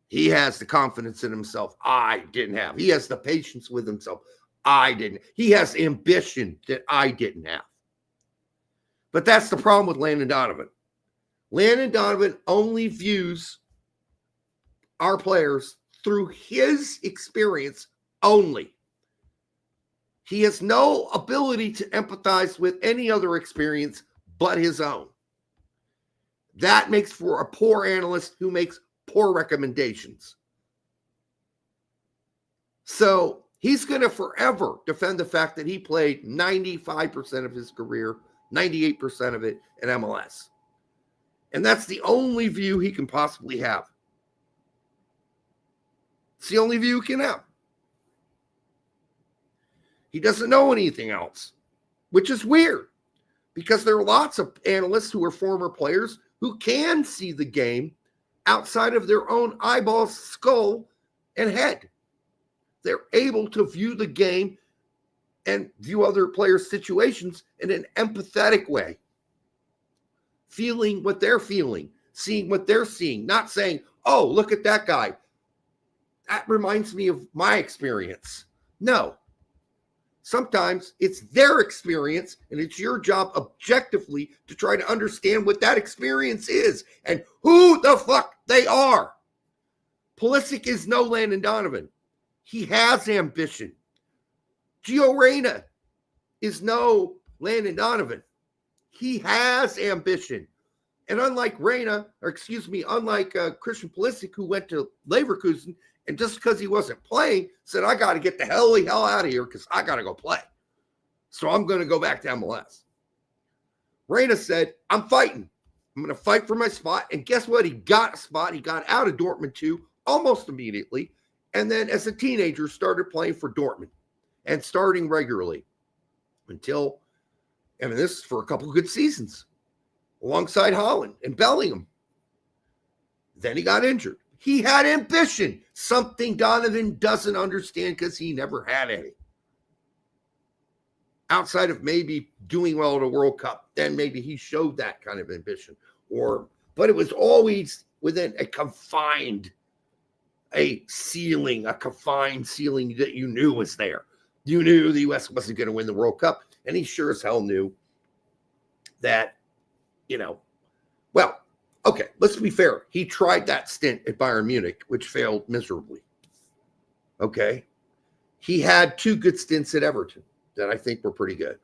He has the confidence in himself I didn't have. He has the patience with himself I didn't. He has ambition that I didn't have. But that's the problem with Landon Donovan. Landon Donovan only views our players through his experience only. He has no ability to empathize with any other experience but his own. That makes for a poor analyst who makes poor recommendations. So he's going to forever defend the fact that he played 95% of his career, 98% of it in MLS. And that's the only view he can possibly have. It's the only view he can have. He doesn't know anything else, which is weird because there are lots of analysts who are former players who can see the game outside of their own eyeballs, skull, and head. They're able to view the game and view other players' situations in an empathetic way, feeling what they're feeling, seeing what they're seeing, not saying, oh, look at that guy. That reminds me of my experience. No. Sometimes it's their experience, and it's your job objectively to try to understand what that experience is and who the fuck they are. Pulisic is no Landon Donovan. He has ambition. Gio Reyna is no Landon Donovan. He has ambition. And unlike Christian Pulisic, who went to Leverkusen, and just because he wasn't playing, said, I got to get the hell out of here because I got to go play. So I'm going to go back to MLS. Reyna said, I'm fighting. I'm going to fight for my spot. And guess what? He got a spot. He got out of Dortmund too, almost immediately. And then as a teenager, started playing for Dortmund and starting regularly until, this is for a couple of good seasons alongside Holland and Bellingham. Then he got injured. He had ambition, something Donovan doesn't understand because he never had any. Outside of maybe doing well at a World Cup, then maybe he showed that kind of ambition. But it was always within a confined ceiling that you knew was there. You knew the U.S. wasn't going to win the World Cup, and he sure as hell knew that, okay, let's be fair. He tried that stint at Bayern Munich, which failed miserably. Okay. He had two good stints at Everton that I think were pretty good.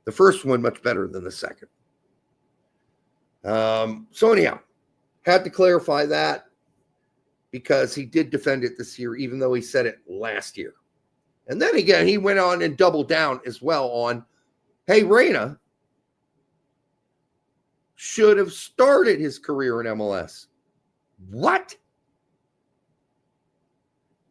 The first one much better than the second. So anyhow, had to clarify that because he did defend it this year, even though he said it last year. And then again, he went on and doubled down as well on, hey, Reyna should have started his career in MLS. What?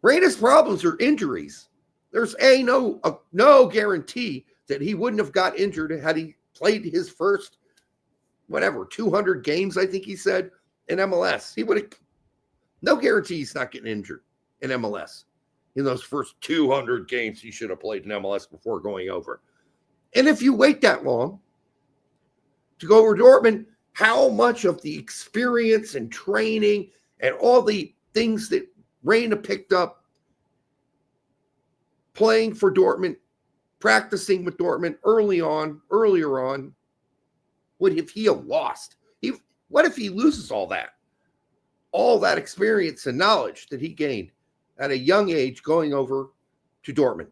Reyna's problems are injuries. There's no guarantee that he wouldn't have got injured had he played his first, 200 games, I think he said, in MLS. He would have, no guarantee he's not getting injured in MLS. In those first 200 games he should have played in MLS before going over. And if you wait that long to go over Dortmund, how much of the experience and training and all the things that Reyna picked up playing for Dortmund, practicing with Dortmund earlier on, would have he have lost? What if he loses all that experience and knowledge that he gained at a young age going over to Dortmund?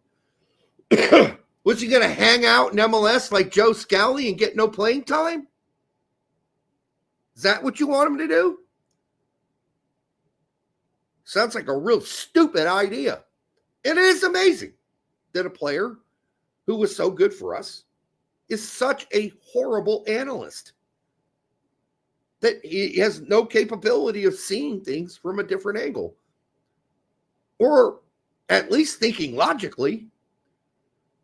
Was he going to hang out in MLS like Joe Scally and get no playing time? Is that what you want him to do? Sounds like a real stupid idea. It is amazing that a player who was so good for us is such a horrible analyst, that he has no capability of seeing things from a different angle, or at least thinking logically.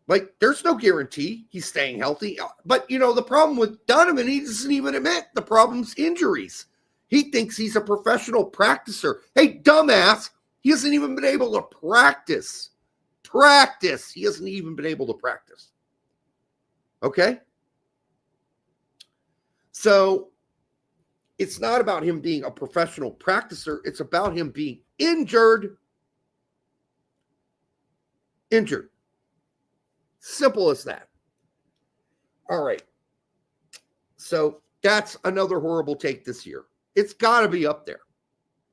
Like, there's no guarantee he's staying healthy. But, the problem with Donovan, he doesn't even admit the problem's injuries. He thinks he's a professional practicer. Hey, dumbass, he hasn't even been able to practice. He hasn't even been able to practice. Okay? So it's not about him being a professional practicer. It's about him being injured. Injured. Simple as that. All right. So that's another horrible take this year. It's got to be up there.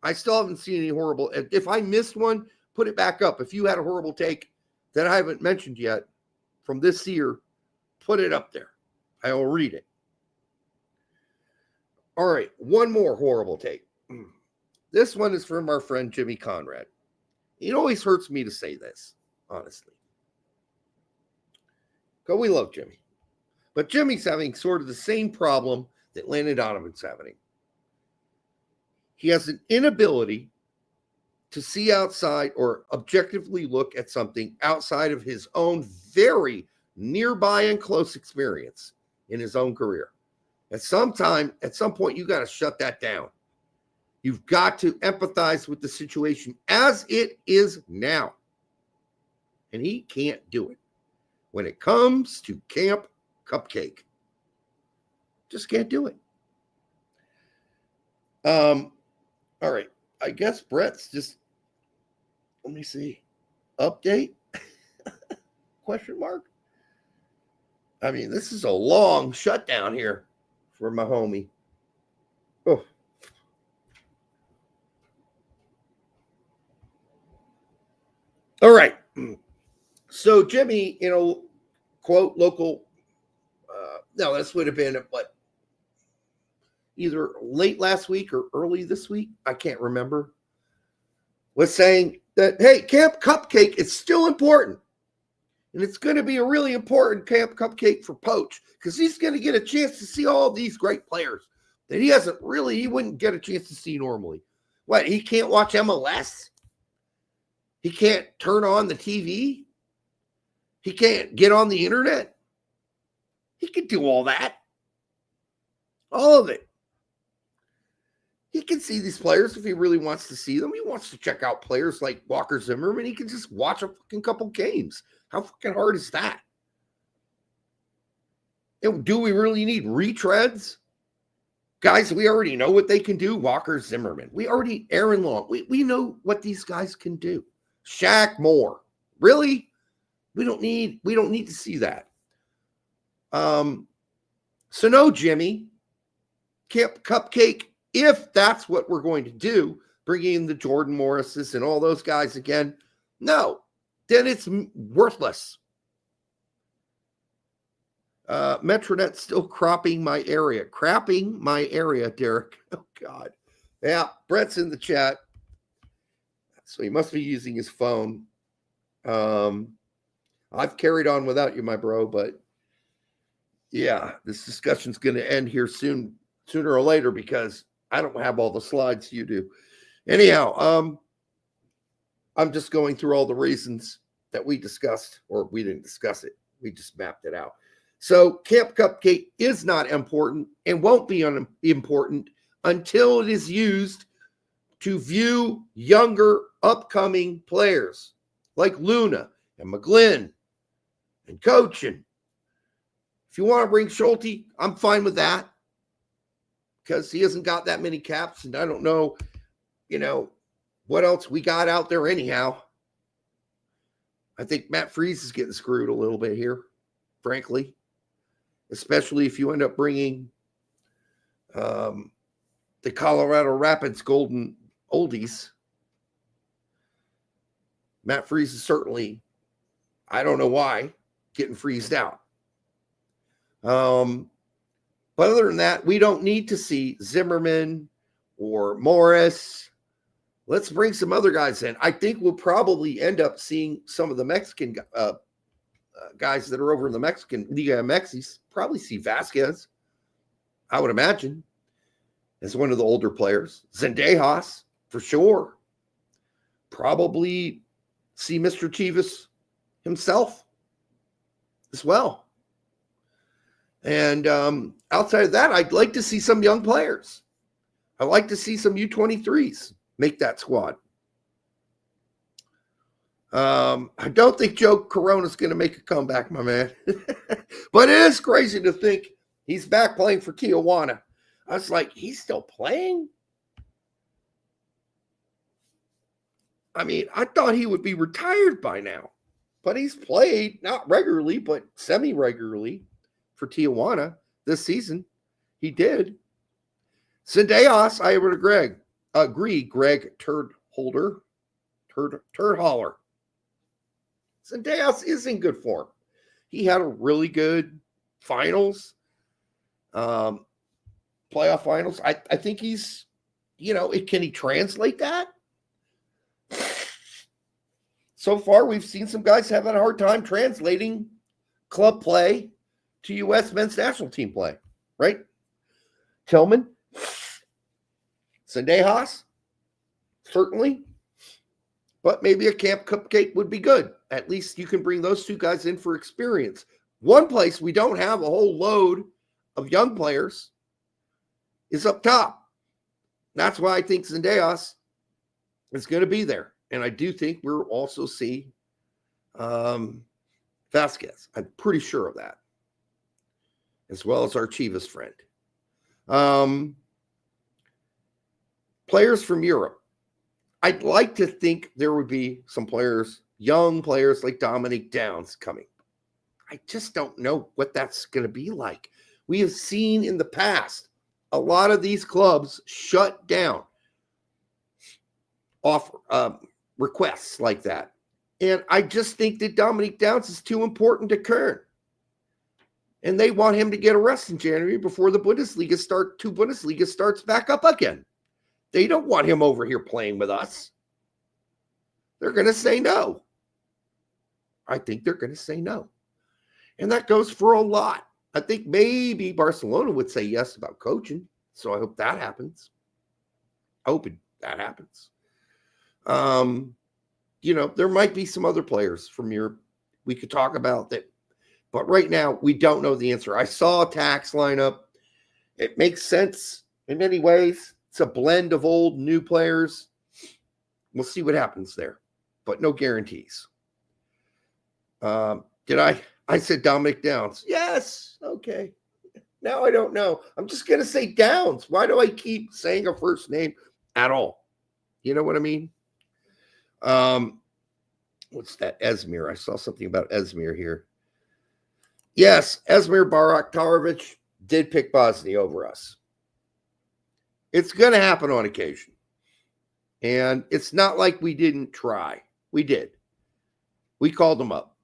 I still haven't seen any horrible. If I missed one, put it back up. If you had a horrible take that I haven't mentioned yet from this year, put it up there. I will read it. All right. One more horrible take. This one is from our friend Jimmy Conrad. It always hurts me to say this, honestly. Because we love Jimmy. But Jimmy's having sort of the same problem that Landon Donovan's having. He has an inability to see outside or objectively look at something outside of his own very nearby and close experience in his own career. At some point, you got to shut that down. You've got to empathize with the situation as it is now. And he can't do it. When it comes to Camp Cupcake, just can't do it. All right. I guess Brett's just, let me see. Update? Question mark? I mean, this is a long shutdown here for my homie. Oh. All right. So Jimmy, quote, local, no, this would have been what? Either late last week or early this week, I can't remember, was saying that, hey, Camp Cupcake is still important. And it's going to be a really important Camp Cupcake for Poach because he's going to get a chance to see all these great players that he wouldn't get a chance to see normally. What, he can't watch MLS? He can't turn on the TV? He can't get on the internet? He can do all that. All of it. He can see these players if he really wants to see them. He wants to check out players like Walker Zimmerman. He can just watch a fucking couple games. How fucking hard is that? And do we really need retreads? Guys, we already know what they can do. Walker Zimmerman. Aaron Long. We know what these guys can do. Shaq Moore. Really? We don't need to see that. So no, Jimmy. Camp Cupcake, if that's what we're going to do, bringing in the Jordan Morrises and all those guys again, no, then it's worthless. Metronet's still crapping my area, Derek. Oh, God. Yeah, Brett's in the chat. So he must be using his phone. I've carried on without you, my bro, but yeah, this discussion's going to end here sooner or later because I don't have all the slides you do. Anyhow, I'm just going through all the reasons that we discussed, or we didn't discuss it. We just mapped it out. So Camp Cupcake is not important and won't be important until it is used to view younger upcoming players like Luna and McGlynn and Cochin. If you want to bring Schulte, I'm fine with that because he hasn't got that many caps, and I don't know, what else we got out there anyhow. I think Matt Freese is getting screwed a little bit here, frankly, especially if you end up bringing the Colorado Rapids Golden Oldies. Matt Freese is certainly, I don't know why, getting freezed out. But other than that, we don't need to see Zimmerman or Morris. Let's bring some other guys in. I think we'll probably end up seeing some of the Mexican guys that are over in the Mexican Liga MX. Probably see Vasquez, I would imagine, as one of the older players. Zendejas, for sure. Probably see Mr. Chivas himself as well. And outside of that, I'd like to see some young players. I'd like to see some U23s make that squad. I don't think Joe Corona's going to make a comeback, my man. But it is crazy to think He's back playing for Tijuana. I was like, he's still playing? I mean, I thought he would be retired by now. But he's played, not regularly, but semi-regularly for Tijuana this season. He did. Zendejas, I would agree, Greg Turd Hauler. Zendejas is in good form. He had a really good finals, playoff finals. I think he's, can he translate that? So far, we've seen some guys having a hard time translating club play to U.S. men's national team play, right? Tillman, Zendejas, certainly. But maybe a Camp Cupcake would be good. At least you can bring those two guys in for experience. One place we don't have a whole load of young players is up top. That's why I think Zendejas is going to be there. And I do think we'll also see Vasquez. I'm pretty sure of that. As well as our Chivas friend. Players from Europe. I'd like to think there would be some players, young players like Dominic Downs coming. I just don't know what that's going to be like. We have seen in the past a lot of these clubs shut down offer requests like that. And I just think that Dominic Downs is too important to Kern. And they want him to get a rest in January before the Bundesliga starts back up again. They don't want him over here playing with us. They're going to say no. I think they're going to say no. And that goes for a lot. I think maybe Barcelona would say yes about coaching. So I hope that happens. That happens. There might be some other players from Europe we could talk about that. But right now, we don't know the answer. I saw a tax lineup. It makes sense in many ways. It's a blend of old and new players. We'll see what happens there, but no guarantees. I said Dominic Downs. Yes. Okay. Now I don't know. I'm just going to say Downs. Why do I keep saying a first name at all? You know what I mean? What's that? Esmir. I saw something about Esmir here. Yes, Esmir Baraktarovic did pick Bosnia over us. It's going to happen on occasion. And it's not like we didn't try. We did. We called him up.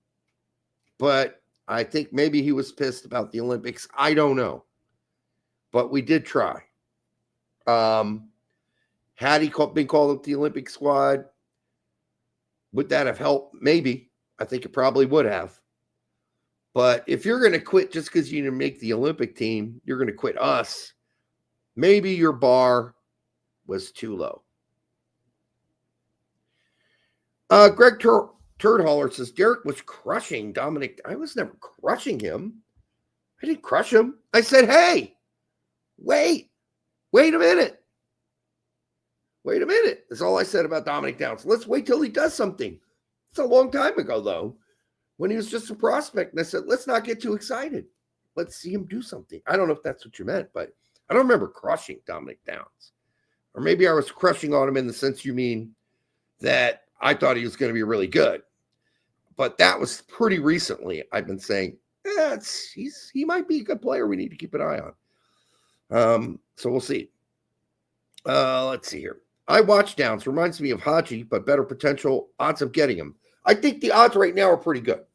But I think maybe he was pissed about the Olympics. I don't know. But we did try. Had he been called up to the Olympic squad, would that have helped? Maybe. I think it probably would have. But if you're going to quit just because you didn't make the Olympic team, you're going to quit us. Maybe your bar was too low. Greg Turdhaller says, Derek was crushing Dominic. I was never crushing him. I didn't crush him. I said, hey, wait a minute. Wait a minute. That's all I said about Dominic Downs. Let's wait till he does something. It's a long time ago, though, when he was just a prospect. And I said, let's not get too excited. Let's see him do something. I don't know if that's what you meant, but I don't remember crushing Dominic Downs. Or maybe I was crushing on him in the sense you mean that I thought he was going to be really good. But that was pretty recently. I've been saying, he might be a good player we need to keep an eye on. So we'll see. Let's see here. I watch Downs. Reminds me of Haji, but better potential odds of getting him. I think the odds right now are pretty good.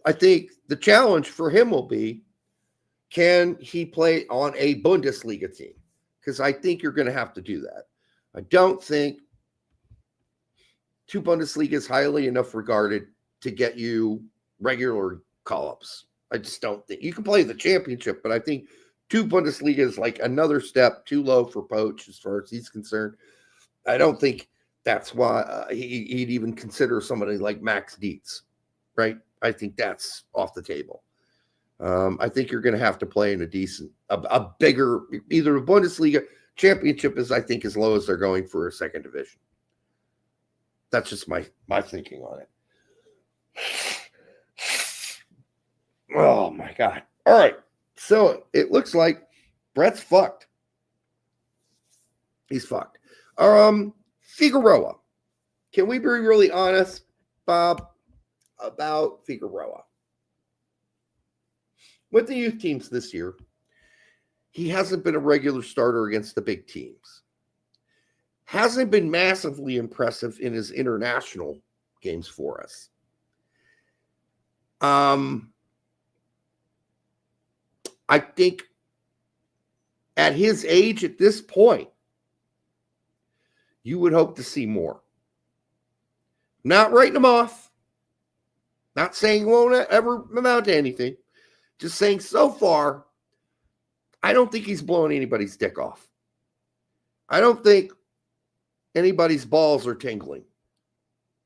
I think the challenge for him will be, can he play on a Bundesliga team? Because I think you're going to have to do that. I don't think two Bundesliga is highly enough regarded to get you regular call-ups. I just don't think. You can play the championship, but I think two Bundesliga is like another step too low for Poach as far as he's concerned. I don't think that's why he'd even consider somebody like Max Dietz, right? I think that's off the table. I think you're going to have to play in a bigger, either a Bundesliga championship is, I think, as low as they're going for a second division. That's just my thinking on it. Oh, my God. All right. So it looks like Brett's fucked. He's fucked. Figueroa. Can we be really honest, Bob, about Figueroa? With the youth teams this year, he hasn't been a regular starter against the big teams. Hasn't been massively impressive in his international games for us. I think at his age, at this point, you would hope to see more. Not writing him off. Not saying won't ever amount to anything. Just saying so far, I don't think he's blowing anybody's dick off. I don't think anybody's balls are tingling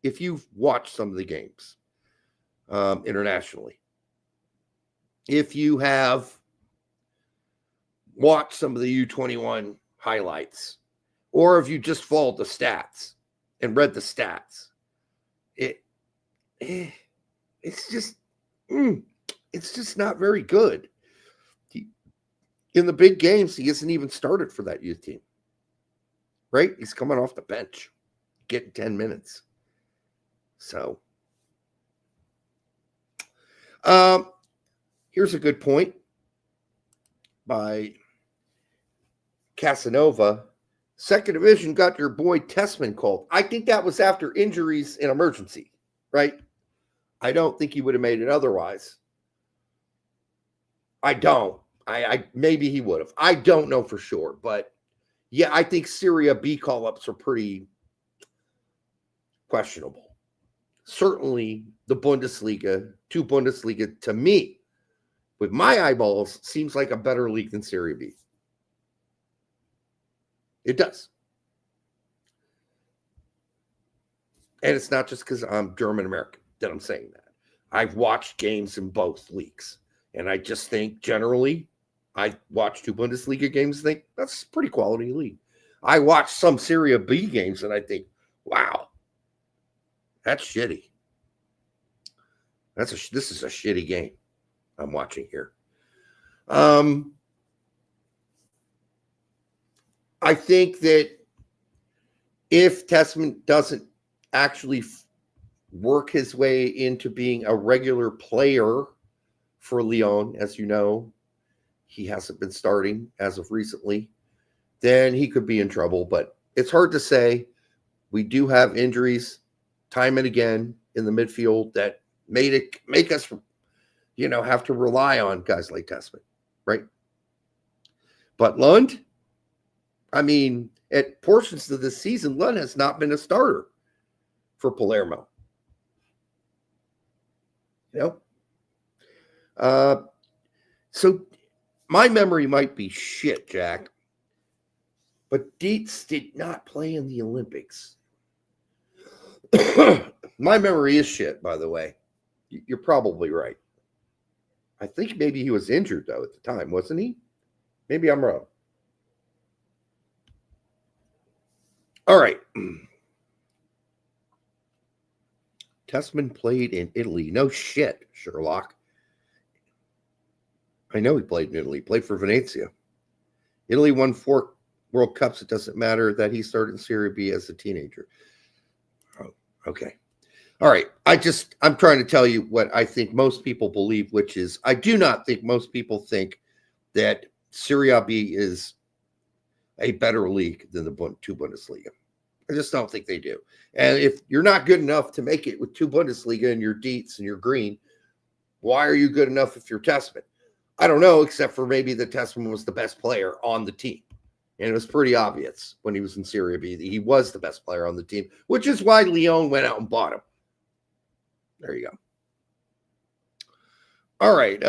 if you've watched some of the games internationally. If you have watched some of the U21 highlights, or if you just followed the stats and read the stats, it's just not very good. In the big games, he isn't even started for that youth team. Right? He's coming off the bench, getting 10 minutes. So, here's a good point by Casanova. Second division got your boy Tessman called. I think that was after injuries and emergency, right? I don't think he would have made it otherwise. I don't. I maybe he would have. I don't know for sure, but yeah, I think Serie B call-ups are pretty questionable. Certainly the Bundesliga, two Bundesliga, to me, with my eyeballs, seems like a better league than Serie B. It does. And it's not just because I'm German American that I'm saying that. I've watched games in both leagues. And I just think generally, I watch two Bundesliga games and think that's a pretty quality league. I watch some Serie B games and I think, wow, that's shitty. This is a shitty game I'm watching here. I think that if Tessman doesn't actually work his way into being a regular player for Lyon, as you know, he hasn't been starting as of recently, then he could be in trouble. But it's hard to say. We do have injuries time and again in the midfield that make us, have to rely on guys like Tessman, right? But Lund, I mean, at portions of this season, Lund has not been a starter for Palermo. So my memory might be shit, Jack, but Dietz did not play in the Olympics. My memory is shit, by the way. You're probably right. I think maybe he was injured, though, at the time, wasn't he? Maybe I'm wrong. All right. Tessman played in Italy. No shit, Sherlock. I know he played in Italy. He played for Venezia. Italy won 4 World Cups. It doesn't matter that he started in Serie B as a teenager. Oh, okay. All right. I'm trying to tell you what I think most people believe, which is I do not think most people think that Serie B is a better league than the two Bundesliga. I just don't think they do. And if you're not good enough to make it with two Bundesliga and your Dietz and your Green, why are you good enough if you're Tessman? I don't know, except for maybe that Tessman was the best player on the team. And it was pretty obvious when he was in Serie B that he was the best player on the team, which is why Lyon went out and bought him. There you go. All right.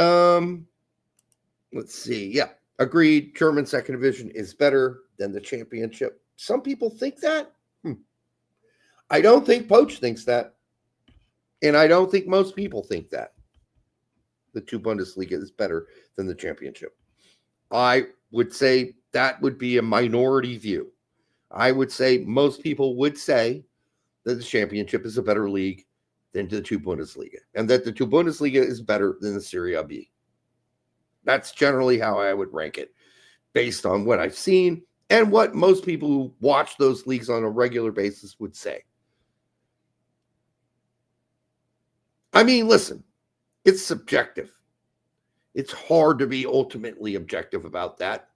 Let's see. Yeah, agreed. German second division is better than the championship. Some people think that. I don't think Poach thinks that. And I don't think most people think that. The two Bundesliga is better than the championship. I would say that would be a minority view. I would say most people would say that the championship is a better league than the two Bundesliga, and that the two Bundesliga is better than the Serie B. That's generally how I would rank it based on what I've seen and what most people who watch those leagues on a regular basis would say. I mean, listen, it's subjective. It's hard to be ultimately objective about that.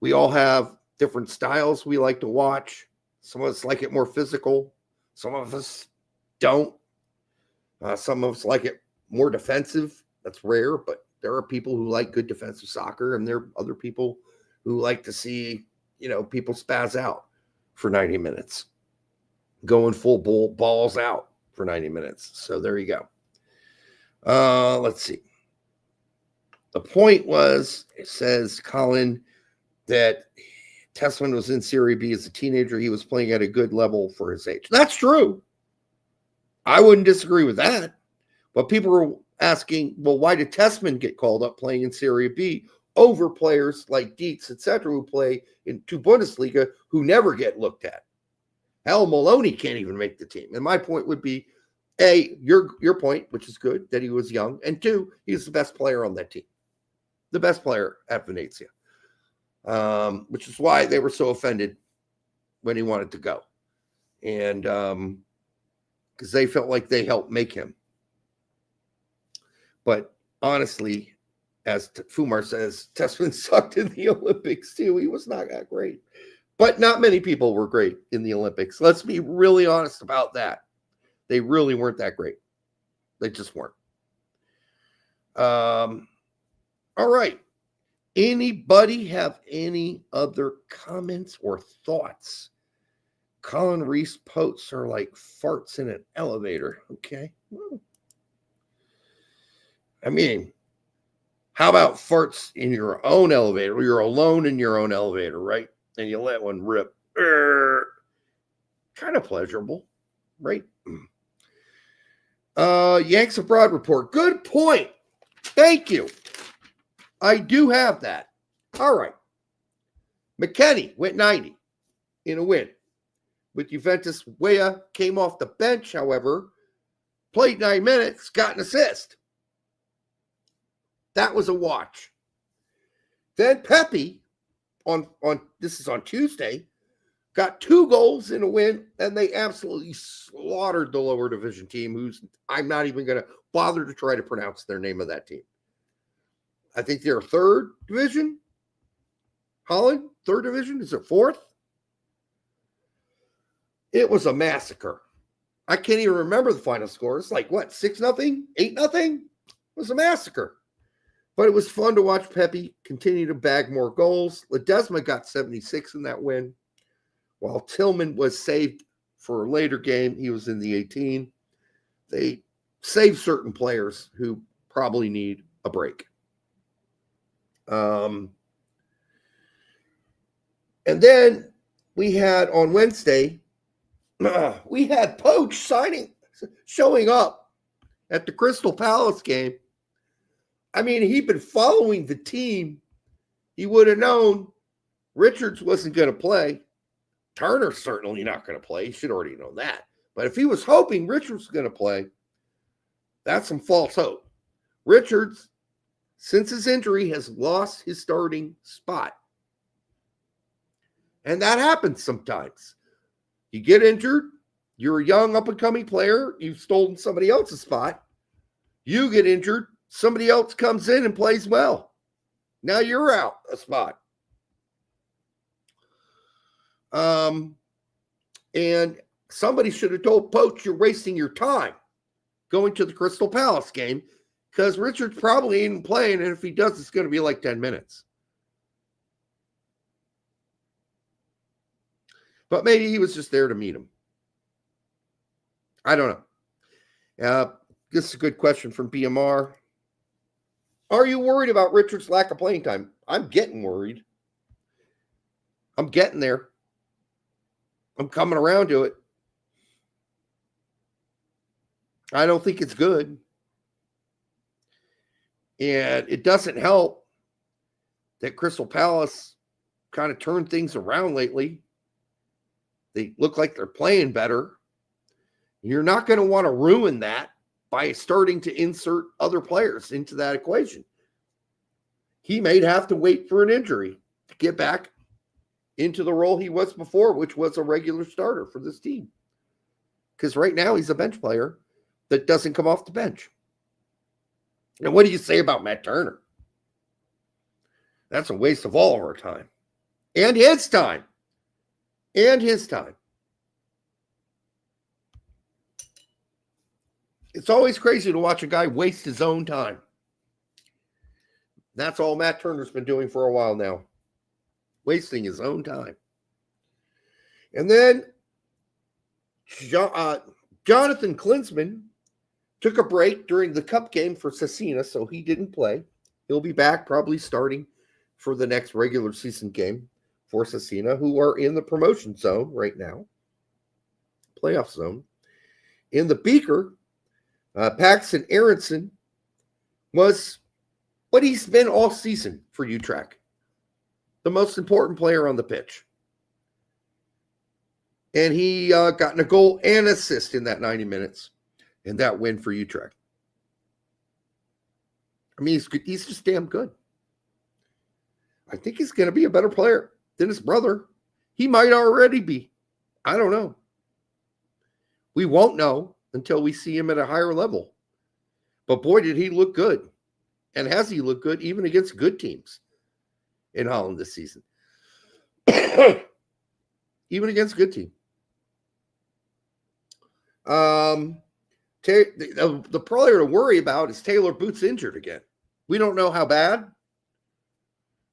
We all have different styles we like to watch. Some of us like it more physical. Some of us don't. Some of us like it more defensive. That's rare, but there are people who like good defensive soccer, and there are other people who like to see, people spaz out for 90 minutes, going full balls out for 90 minutes. So there you go. Let's see. The point was, it says, Colin, that Tessman was in Serie B as a teenager. He was playing at a good level for his age. That's true. I wouldn't disagree with that. But people are asking, well, why did Tessman get called up playing in Serie B over players like Dietz, etc., who play in 2 Bundesliga who never get looked at? Hell, Maloney can't even make the team. And my point would be, A, your point, which is good, that he was young, and 2, he's the best player on that team. The best player at Venezia. Which is why they were so offended when he wanted to go. And because they felt like they helped make him. But honestly, as Fumar says, Tessman sucked in the Olympics too. He was not that great. But not many people were great in the Olympics. Let's be really honest about that. They really weren't that great. They just weren't. All right. Anybody have any other comments or thoughts? Colin Reese posts are like farts in an elevator. Okay. Well, I mean, how about farts in your own elevator? You're alone in your own elevator, right? And you let one rip. Kind of pleasurable, right? Yanks Abroad report. Good point. Thank you. I do have that. All right. McKennie went 90 in a win. With Juventus, Weah came off the bench, however, played 9 minutes, got an assist. That was a watch. Then Pepe, on this is on Tuesday, got 2 goals in a win, and they absolutely slaughtered the lower division team, who's I'm not even going to bother to try to pronounce their name of that team. I think they're 3rd division. Holland, 3rd division. Is it 4th? It was a massacre. I can't even remember the final score. It's like, what, 6-0? 8-0? It was a massacre. But it was fun to watch Pepe continue to bag more goals. Ledesma got 76 in that win, while Tillman was saved for a later game. He was in the 18. They save certain players who probably need a break. And then we had on Wednesday, we had Poach showing up at the Crystal Palace game. I mean, he'd been following the team. He would have known Richards wasn't going to play. Turner's certainly not going to play. He should already know that. But if he was hoping Richards was going to play, that's some false hope. Richards, since his injury, has lost his starting spot. And that happens sometimes. You get injured, you're a young up-and-coming player, you've stolen somebody else's spot. You get injured, somebody else comes in and plays well. Now you're out a spot. And somebody should have told Poach, you're wasting your time going to the Crystal Palace game, because Richards probably ain't playing, and if he does, it's going to be like 10 minutes. But maybe he was just there to meet him. I don't know. This is a good question from BMR. Are you worried about Richards' lack of playing time? I'm getting worried. I'm getting there. I'm coming around to it. I don't think it's good. And it doesn't help that Crystal Palace kind of turned things around lately. They look like they're playing better. You're not going to want to ruin that by starting to insert other players into that equation. he may have to wait for an injury to get back into the role he was before, which was a regular starter for this team. Because right now he's a bench player that doesn't come off the bench. And what do you say about Matt Turner? That's a waste of all of our time. And his time. And his time. It's always crazy to watch a guy waste his own time. That's all Matt Turner's been doing for a while now. Wasting his own time. And then Jonathan Klinsmann took a break during the Cup game for Cecina, so he didn't play. He'll be back probably starting for the next regular season game for Cecina, who are in the promotion zone right now. Playoff zone. In the Beaker, Paxton Aronson was what he's been all season for Utrecht. The most important player on the pitch. And he got a goal and assist in that 90 minutes in that win for Utrecht. I mean, he's just damn good. I think he's going to be a better player than his brother. He might already be. I don't know. We won't know until we see him at a higher level. But boy, did he look good. And has he looked good even against good teams in Holland this season? Even against good teams. The player to worry about is Taylor Booth's injured again. We don't know how bad.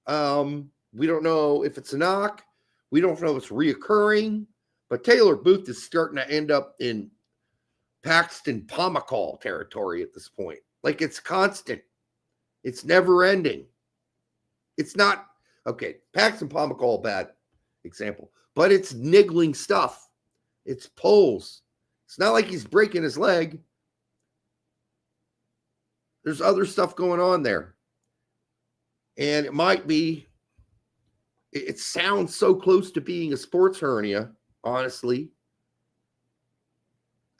We don't know if it's a knock. We don't know if it's reoccurring. But Taylor Booth is starting to end up in Paxton Pomacall territory at this point. Like, it's constant. It's never ending. It's not, okay, Paxton Pomacall, bad example. But it's niggling stuff. It's pulls. It's not like he's breaking his leg. There's other stuff going on there. And it might be, it sounds so close to being a sports hernia, honestly.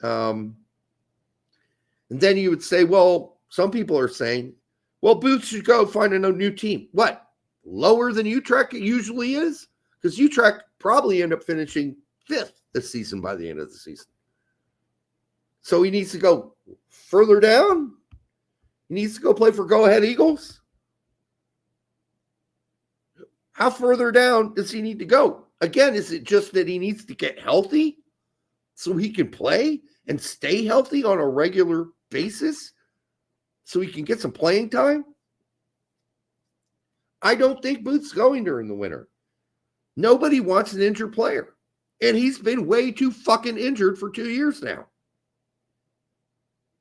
And then you would say, well, some people are saying, well, Booth should go find a new team. What? Lower than Utrecht it usually is? Because Utrecht probably end up finishing 5th this season by the end of the season. So he needs to go further down? He needs to go play for Go Ahead Eagles? How further down does he need to go? Again, is it just that he needs to get healthy so he can play and stay healthy on a regular basis so he can get some playing time? I don't think Booth's going during the winter. Nobody wants an injured player. And he's been way too fucking injured for 2 years now.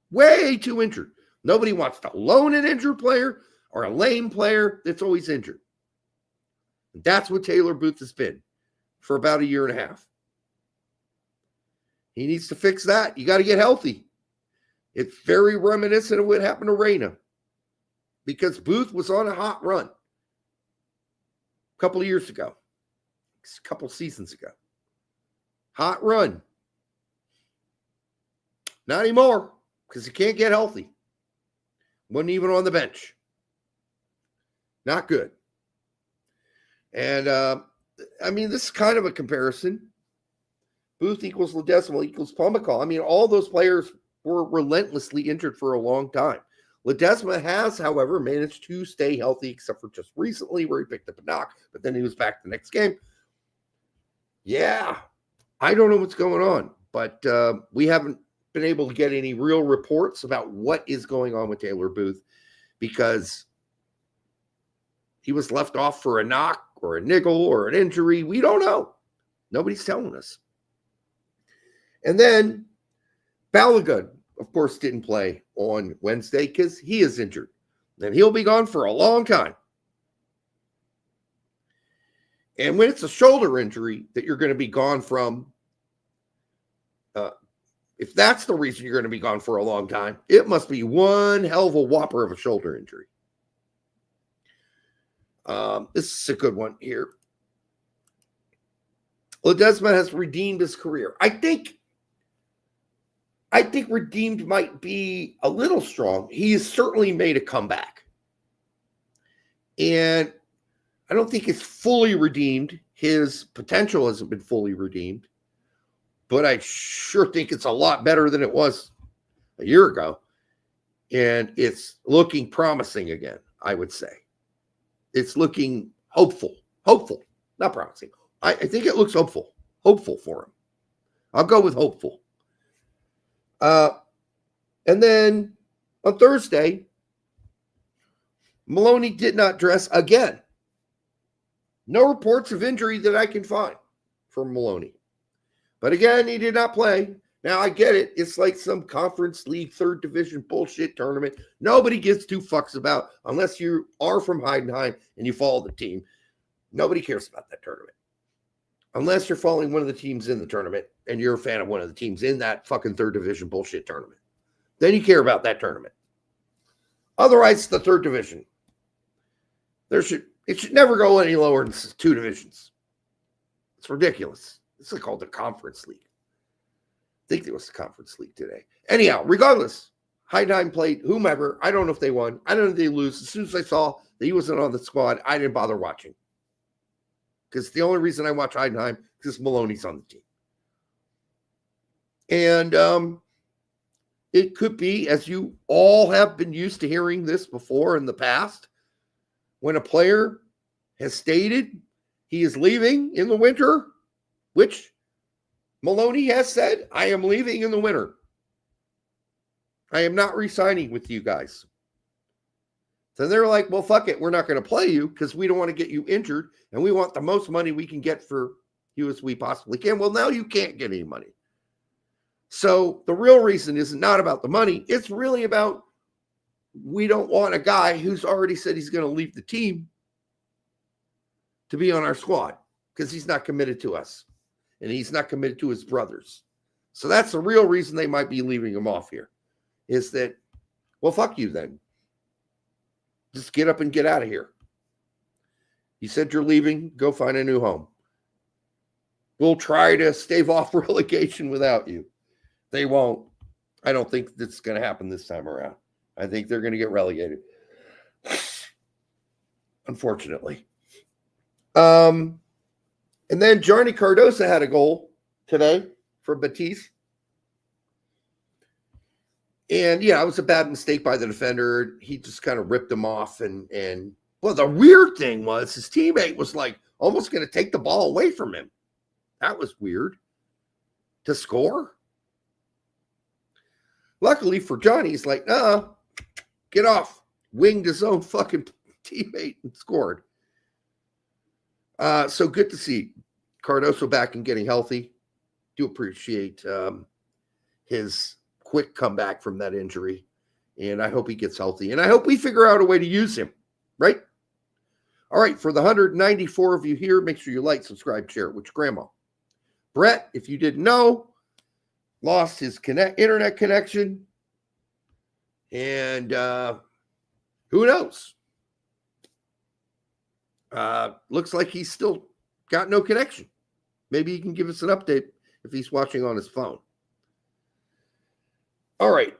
Way too injured. Nobody wants to loan an injured player or a lame player that's always injured. That's what Taylor Booth has been for about a year and a half. He needs to fix that. You got to get healthy. It's very reminiscent of what happened to Reyna because Booth was on a hot run a couple of years ago, a couple seasons ago. Hot run. Not anymore because he can't get healthy. Wasn't even on the bench. Not good. And, I mean, this is kind of a comparison. Booth equals Ledesma equals Pomacall. I mean, all those players were relentlessly injured for a long time. Ledesma has, however, managed to stay healthy, except for just recently where he picked up a knock, but then he was back the next game. Yeah, I don't know what's going on, but we haven't been able to get any real reports about what is going on with Taylor Booth because he was left off for a knock or a niggle or an injury. We don't know. Nobody's telling us. And then Balogun, of course, didn't play on Wednesday because he is injured. And he'll be gone for a long time. And when it's a shoulder injury that you're going to be gone from, if that's the reason you're going to be gone for a long time, it must be one hell of a whopper of a shoulder injury. This is a good one here. Ledesma has redeemed his career. I think redeemed might be a little strong. He has certainly made a comeback. And I don't think it's fully redeemed. His potential hasn't been fully redeemed. But I sure think it's a lot better than it was a year ago. And it's looking promising again, I would say. It's looking hopeful. Hopeful, not promising. I think it looks hopeful. Hopeful for him. I'll go with hopeful. And then on Thursday, Maloney did not dress again. No reports of injury that I can find from Maloney. But again, he did not play. Now, I get it. It's like some conference league, third division bullshit tournament. Nobody gives two fucks about unless you are from Heidenheim and you follow the team. Nobody cares about that tournament. Unless you're following one of the teams in the tournament and you're a fan of one of the teams in that fucking third division bullshit tournament. Then you care about that tournament. Otherwise, it's the third division. It should never go any lower than two divisions. It's ridiculous. This is called the Conference League. I think it was the Conference League today. Anyhow, regardless, Heidenheim played whomever. I don't know if they won. I don't know if they lose. As soon as I saw that he wasn't on the squad, I didn't bother watching. Because the only reason I watch Heidenheim is because Maloney's on the team. And it could be, as you all have been used to hearing this before in the past, when a player has stated he is leaving in the winter, which Maloney has said, I am leaving in the winter. I am not re-signing with you guys. So they're like, well, fuck it. We're not going to play you because we don't want to get you injured and we want the most money we can get for you as we possibly can. Well, now you can't get any money. So the real reason is not about the money. It's really about we don't want a guy who's already said he's going to leave the team to be on our squad because he's not committed to us and he's not committed to his brothers. So that's the real reason they might be leaving him off here is that, well, fuck you then. Just get up and get out of here. You said you're leaving. Go find a new home. We'll try to stave off relegation without you. They won't. I don't think that's going to happen this time around. I think they're going to get relegated. Unfortunately. And then Johnny Cardosa had a goal today for Batiste. And yeah, it was a bad mistake by the defender. He just kind of ripped him off. And well, the weird thing was his teammate was like almost going to take the ball away from him. That was weird. To score. Luckily for Johnny, he's like, get off. Winged his own fucking teammate and scored. So good to see Cardoso back and getting healthy. Do appreciate his quick comeback from that injury. And I hope he gets healthy. And I hope we figure out a way to use him. Right? All right. For the 194 of you here, make sure you like, subscribe, share it with your grandma. Brett, if you didn't know, lost his internet connection. And who knows? Looks like he's still got no connection. Maybe he can give us an update if he's watching on his phone. All right.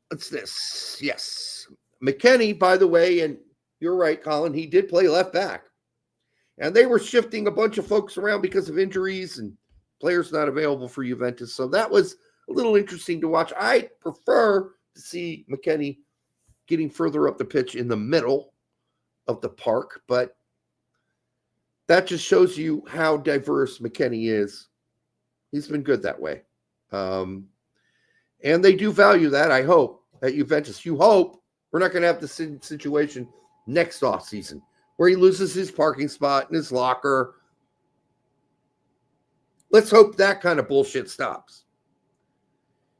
What's this? Yes. McKenny, by the way, and you're right, Colin, he did play left back. And they were shifting a bunch of folks around because of injuries and players not available for Juventus. So that was a little interesting to watch. I prefer to see McKenny getting further up the pitch in the middle of the park, but that just shows you how diverse McKenny is. He's been good that way. And they do value that, I hope, at Juventus. You hope we're not going to have the situation next offseason where he loses his parking spot and his locker. Let's hope that kind of bullshit stops.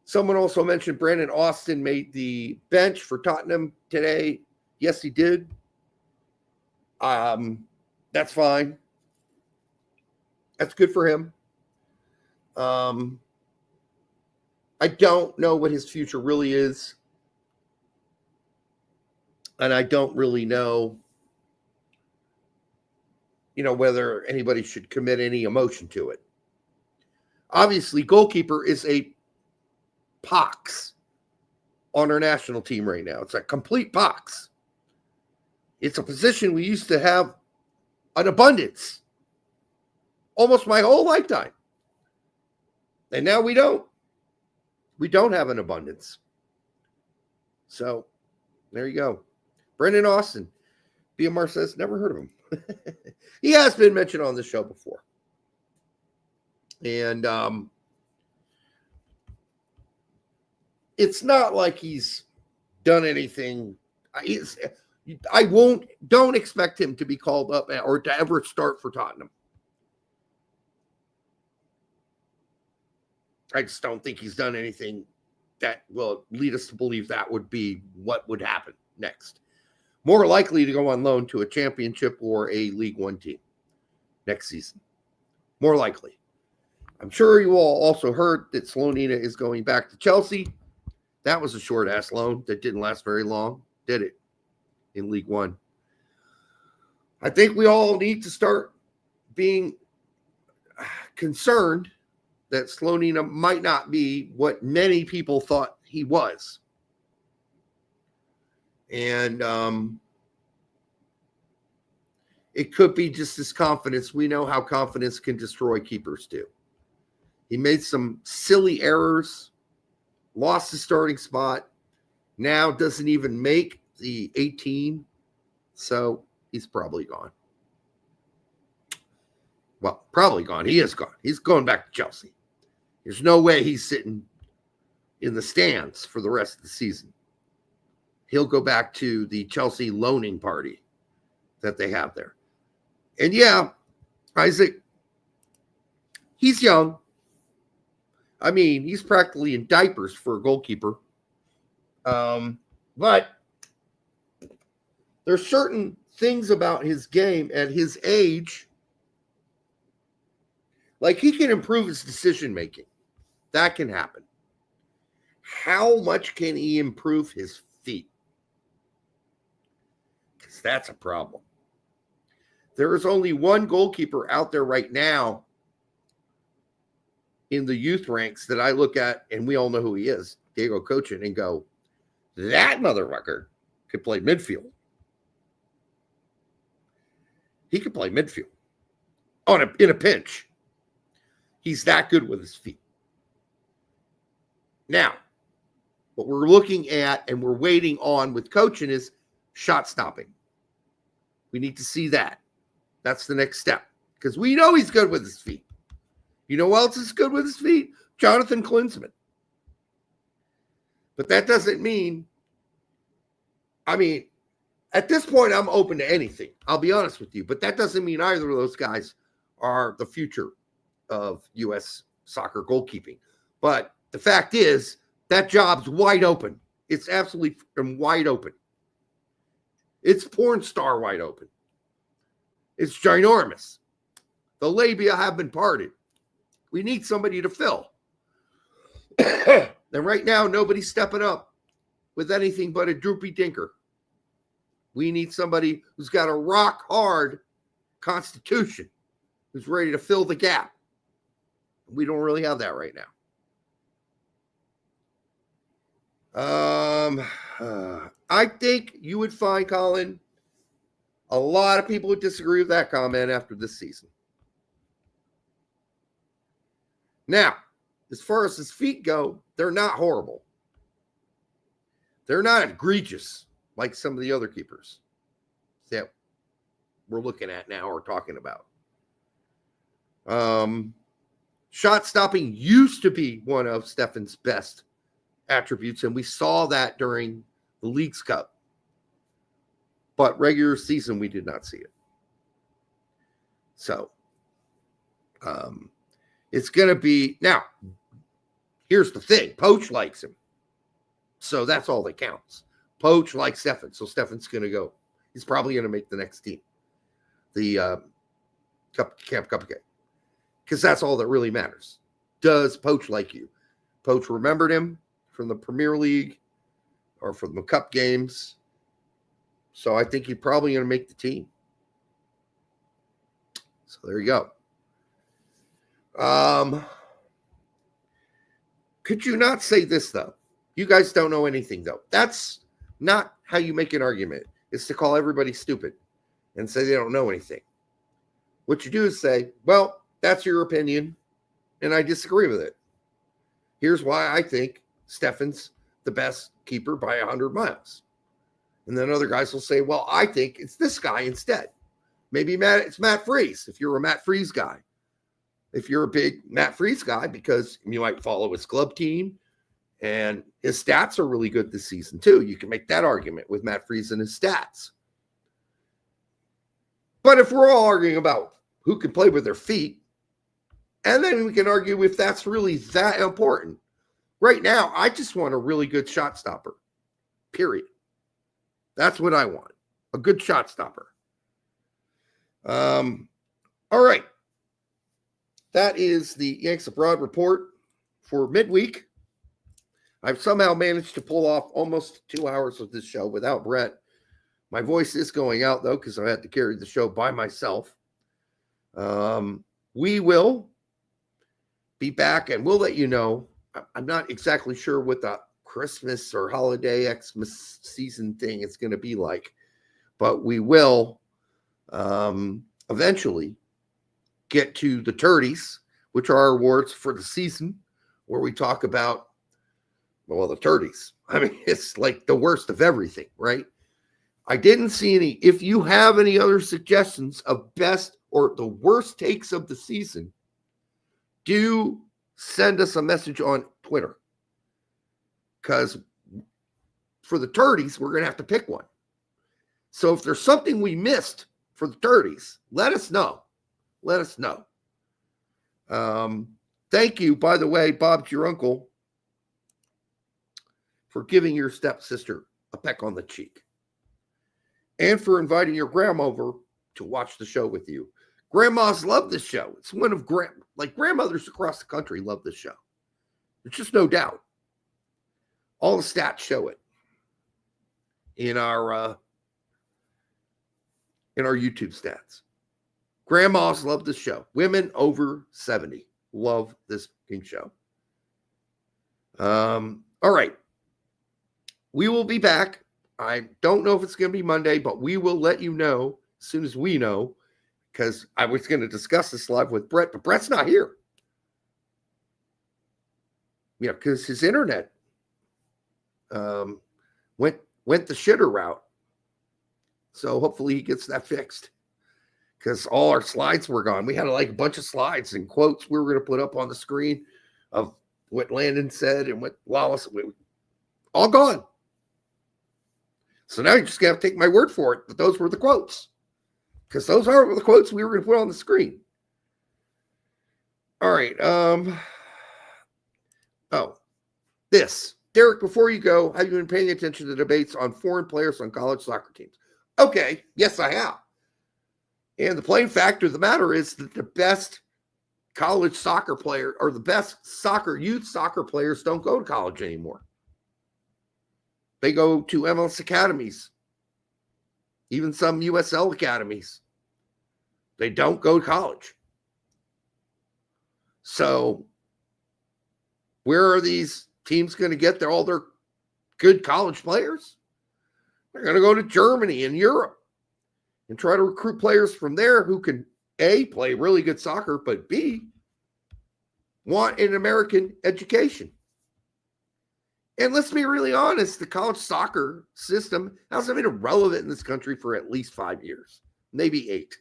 Someone also mentioned Brandon Austin made the bench for Tottenham today. Yes, he did. That's fine. That's good for him. I don't know what his future really is. And I don't really know, whether anybody should commit any emotion to it. Obviously, goalkeeper is a pox on our national team right now. It's a complete pox. It's a position we used to have an abundance almost my whole lifetime. And now we don't. We don't have an abundance. So there you go. Brendan Austin. BMR says, never heard of him. He has been mentioned on the show before. And it's not like he's done anything. Don't expect him to be called up or to ever start for Tottenham. I just don't think he's done anything that will lead us to believe that would be what would happen next. More likely to go on loan to a championship or a League One team next season. More likely. I'm sure you all also heard that Slonina is going back to Chelsea. That was a short-ass loan that didn't last very long, did it, in League One? I think we all need to start being concerned that Slonina might not be what many people thought he was. And it could be just his confidence. We know how confidence can destroy keepers too. He made some silly errors, lost his starting spot, now doesn't even make the 18, so he's probably gone. Well, probably gone. He is gone. He's going back to Chelsea. There's no way he's sitting in the stands for the rest of the season. He'll go back to the Chelsea loaning party that they have there. And yeah, Isaac, he's young. I mean, he's practically in diapers for a goalkeeper. But there's certain things about his game at his age. Like, he can improve his decision-making. That can happen. How much can he improve his feet? Because that's a problem. There is only one goalkeeper out there right now in the youth ranks that I look at, and we all know who he is, Diego Cochin, and go, that motherfucker could play midfield. He could play midfield in a pinch. He's that good with his feet. Now, what we're looking at and we're waiting on with Cochin is shot stopping. We need to see that. That's the next step. Because we know he's good with his feet. You know who else is good with his feet? Jonathan Klinsmann. But that doesn't mean, at this point, I'm open to anything. I'll be honest with you. But that doesn't mean either of those guys are the future of U.S. soccer goalkeeping. But the fact is, that job's wide open. It's absolutely wide open. It's porn star wide open. It's ginormous. The labia have been parted. We need somebody to fill. And right now, nobody's stepping up with anything but a droopy dinker. We need somebody who's got a rock-hard constitution, who's ready to fill the gap. We don't really have that right now. I think you would find, Colin, a lot of people would disagree with that comment after this season. Now, as far as his feet go, they're not horrible. They're not egregious like some of the other keepers that we're looking at now or talking about. Shot stopping used to be one of Stefan's best attributes, and we saw that during the Leagues Cup. But regular season, we did not see it. So, it's going to be... Now, here's the thing. Poach likes him. So that's all that counts. Poach likes Stefan. So Stefan's going to go. He's probably going to make the next team. The Camp Cup game. Because that's all that really matters. Does Poach like you? Poach remembered him from the Premier League or from the Cup games. So I think he's probably going to make the team. So there you go. Could you not say this, though? You guys don't know anything, though. That's not how you make an argument. is to call everybody stupid and say they don't know anything. What you do is say, well, that's your opinion, and I disagree with it. Here's why I think Steffen's the best keeper by 100 miles. And then other guys will say, well, I think it's this guy instead. Maybe it's Matt Freese, if you're a Matt Freese guy. If you're a big Matt Freese guy, because you might follow his club team, and his stats are really good this season too. You can make that argument with Matt Freese and his stats. But if we're all arguing about who can play with their feet, and then we can argue if that's really that important. Right now, I just want a really good shot stopper, period. That's what I want, a good shot stopper. All right. That is the Yanks Abroad report for midweek. I've somehow managed to pull off almost 2 hours of this show without Brett. My voice is going out, though, because I had to carry the show by myself. We will be back, and we'll let you know. I'm not exactly sure what the Christmas or holiday Xmas season thing is going to be like, but we will eventually get to the Turdies, which are our awards for the season, where we talk about, well, the Turdies. I mean, it's like the worst of everything, right? I didn't see any. If you have any other suggestions of best or the worst takes of the season, do send us a message on Twitter. Because for the Turdies, we're going to have to pick one. So if there's something we missed for the Turdies, let us know. Let us know. Thank you, by the way, Bob's your uncle, for giving your stepsister a peck on the cheek. And for inviting your grandma over to watch the show with you. Grandmas love this show. It's one of grandmothers across the country love this show. There's just no doubt. All the stats show it in our YouTube stats. Grandmas love this show. Women over 70 love this fucking show. All right. We will be back. I don't know if it's going to be Monday, but we will let you know as soon as we know, because I was going to discuss this live with Brett, but Brett's not here. You know, because his internet went the shitter route. So hopefully he gets that fixed, because all our slides were gone. We had like a bunch of slides and quotes we were going to put up on the screen of what Landon said and what Lawless, all gone. So now you just got to take my word for it that those were the quotes, because those are the quotes we were going to put on the screen. All right. This. Derek, before you go, have you been paying attention to the debates on foreign players on college soccer teams? Okay. Yes, I have. And the plain fact of the matter is that the best college soccer player or the best youth soccer players don't go to college anymore. They go to MLS academies, even some USL academies. They don't go to college. So where are these teams going to get all their good college players? They're going to go to Germany and Europe and try to recruit players from there who can, A, play really good soccer, but B, want an American education. And let's be really honest, the college soccer system hasn't been relevant in this country for at least 5 years, maybe 8.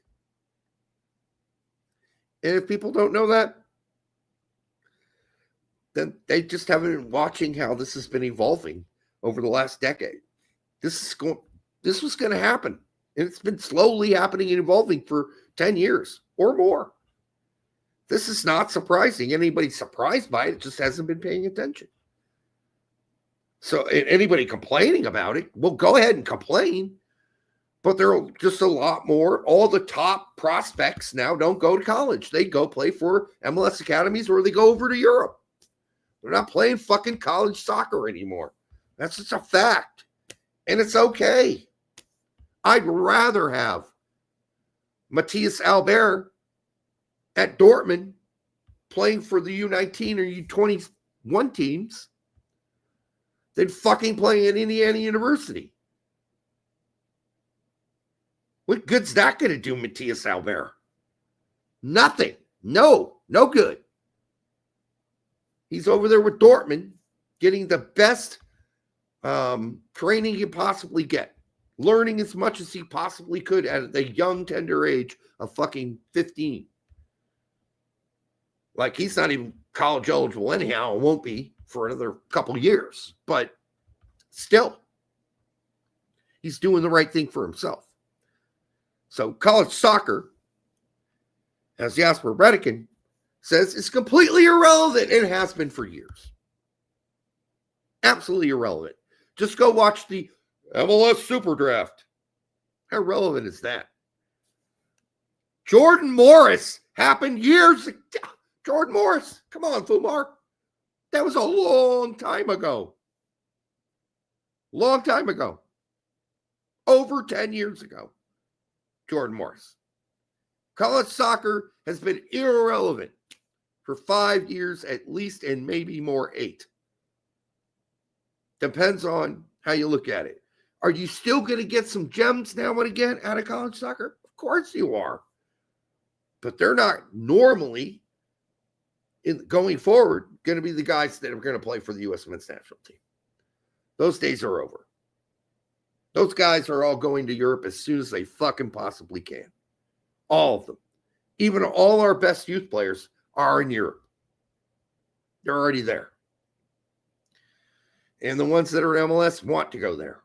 And if people don't know that, then they just haven't been watching how this has been evolving over the last decade. This was going to happen. And it's been slowly happening and evolving for 10 years or more. This is not surprising. Anybody surprised by it just hasn't been paying attention. So anybody complaining about it, well, go ahead and complain. But there are just a lot more. All the top prospects now don't go to college. They go play for MLS academies or they go over to Europe. They're not playing fucking college soccer anymore. That's just a fact. And it's okay. I'd rather have Matthias Albert at Dortmund playing for the U19 or U21 teams than fucking playing at Indiana University. What good's that going to do, Matias Albert? Nothing. No good. He's over there with Dortmund getting the best training he possibly get, learning as much as he possibly could at the young, tender age of fucking 15. Like, he's not even college eligible anyhow, and won't be for another couple years. But still, he's doing the right thing for himself. So college soccer, as Jasper Redican says, is completely irrelevant and has been for years. Absolutely irrelevant. Just go watch the MLS Super Draft. How relevant is that? Jordan Morris happened years ago. Jordan Morris. Come on, Fumar. That was a long time ago. Long time ago. Over 10 years ago. Jordan Morris. College soccer has been irrelevant for 5 years at least, and maybe more 8. Depends on how you look at it. Are you still going to get some gems now and again out of college soccer? Of course you are. But they're not normally, going forward, going to be the guys that are going to play for the USMNT national team. Those days are over. Those guys are all going to Europe as soon as they fucking possibly can. All of them. Even all our best youth players are in Europe. They're already there. And the ones that are in MLS want to go there.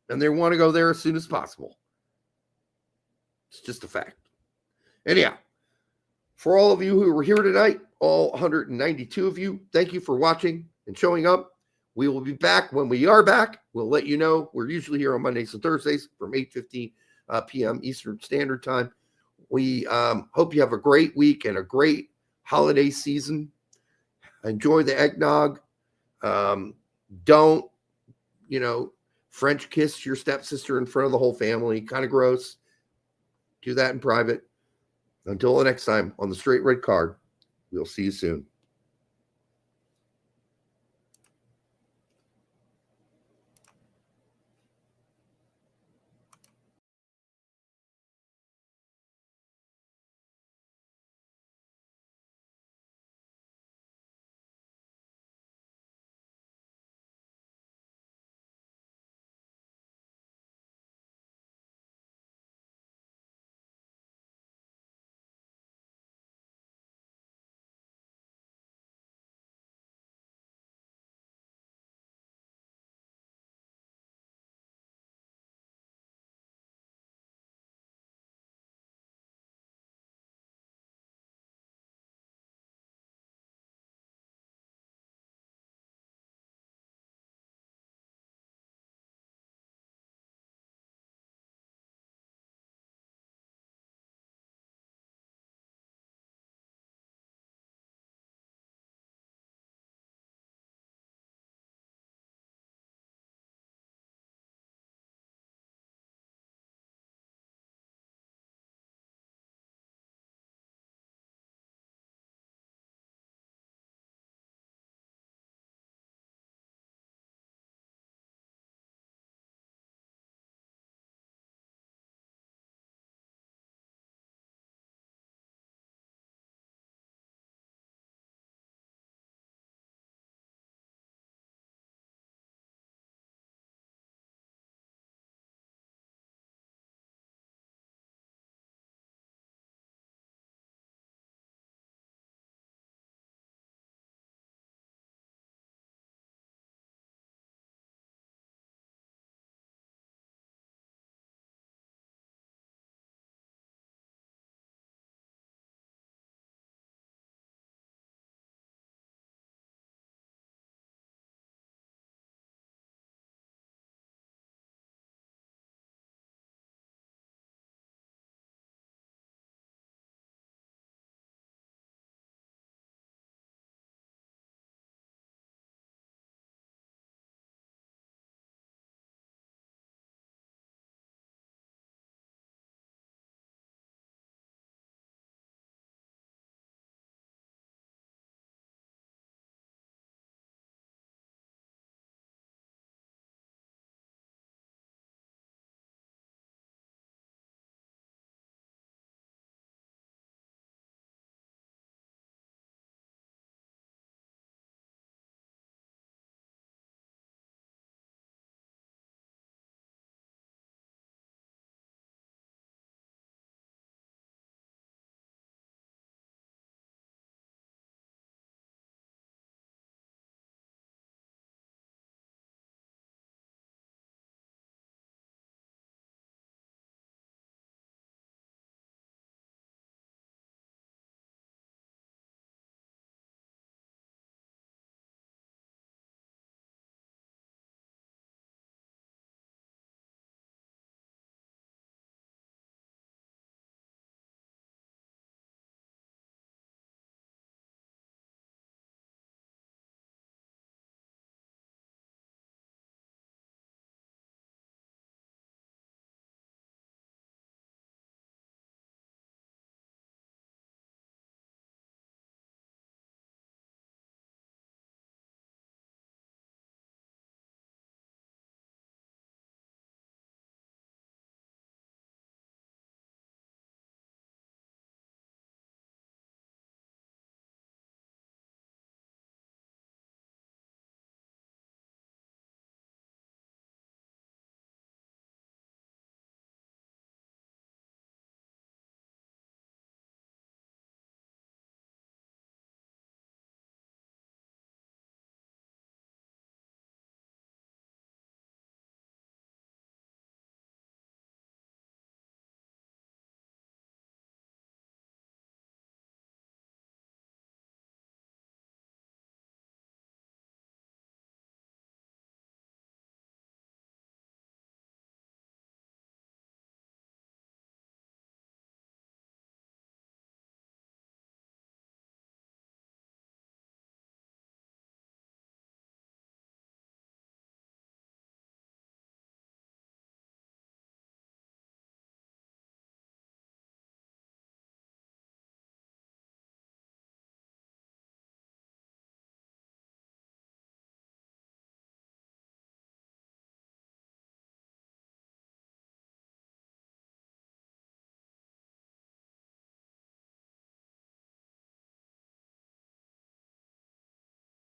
And they want to go there as soon as possible. It's just a fact. Anyhow, for all of you who were here tonight, all 192 of you, thank you for watching and showing up. We will be back when we are back. We'll let you know. We're usually here on Mondays and Thursdays from 8:15 p.m. Eastern Standard Time. We hope you have a great week and a great holiday season. Enjoy the eggnog. Don't, French kiss your stepsister in front of the whole family. Kind of gross. Do that in private. Until the next time on the Straight Red Card, we'll see you soon.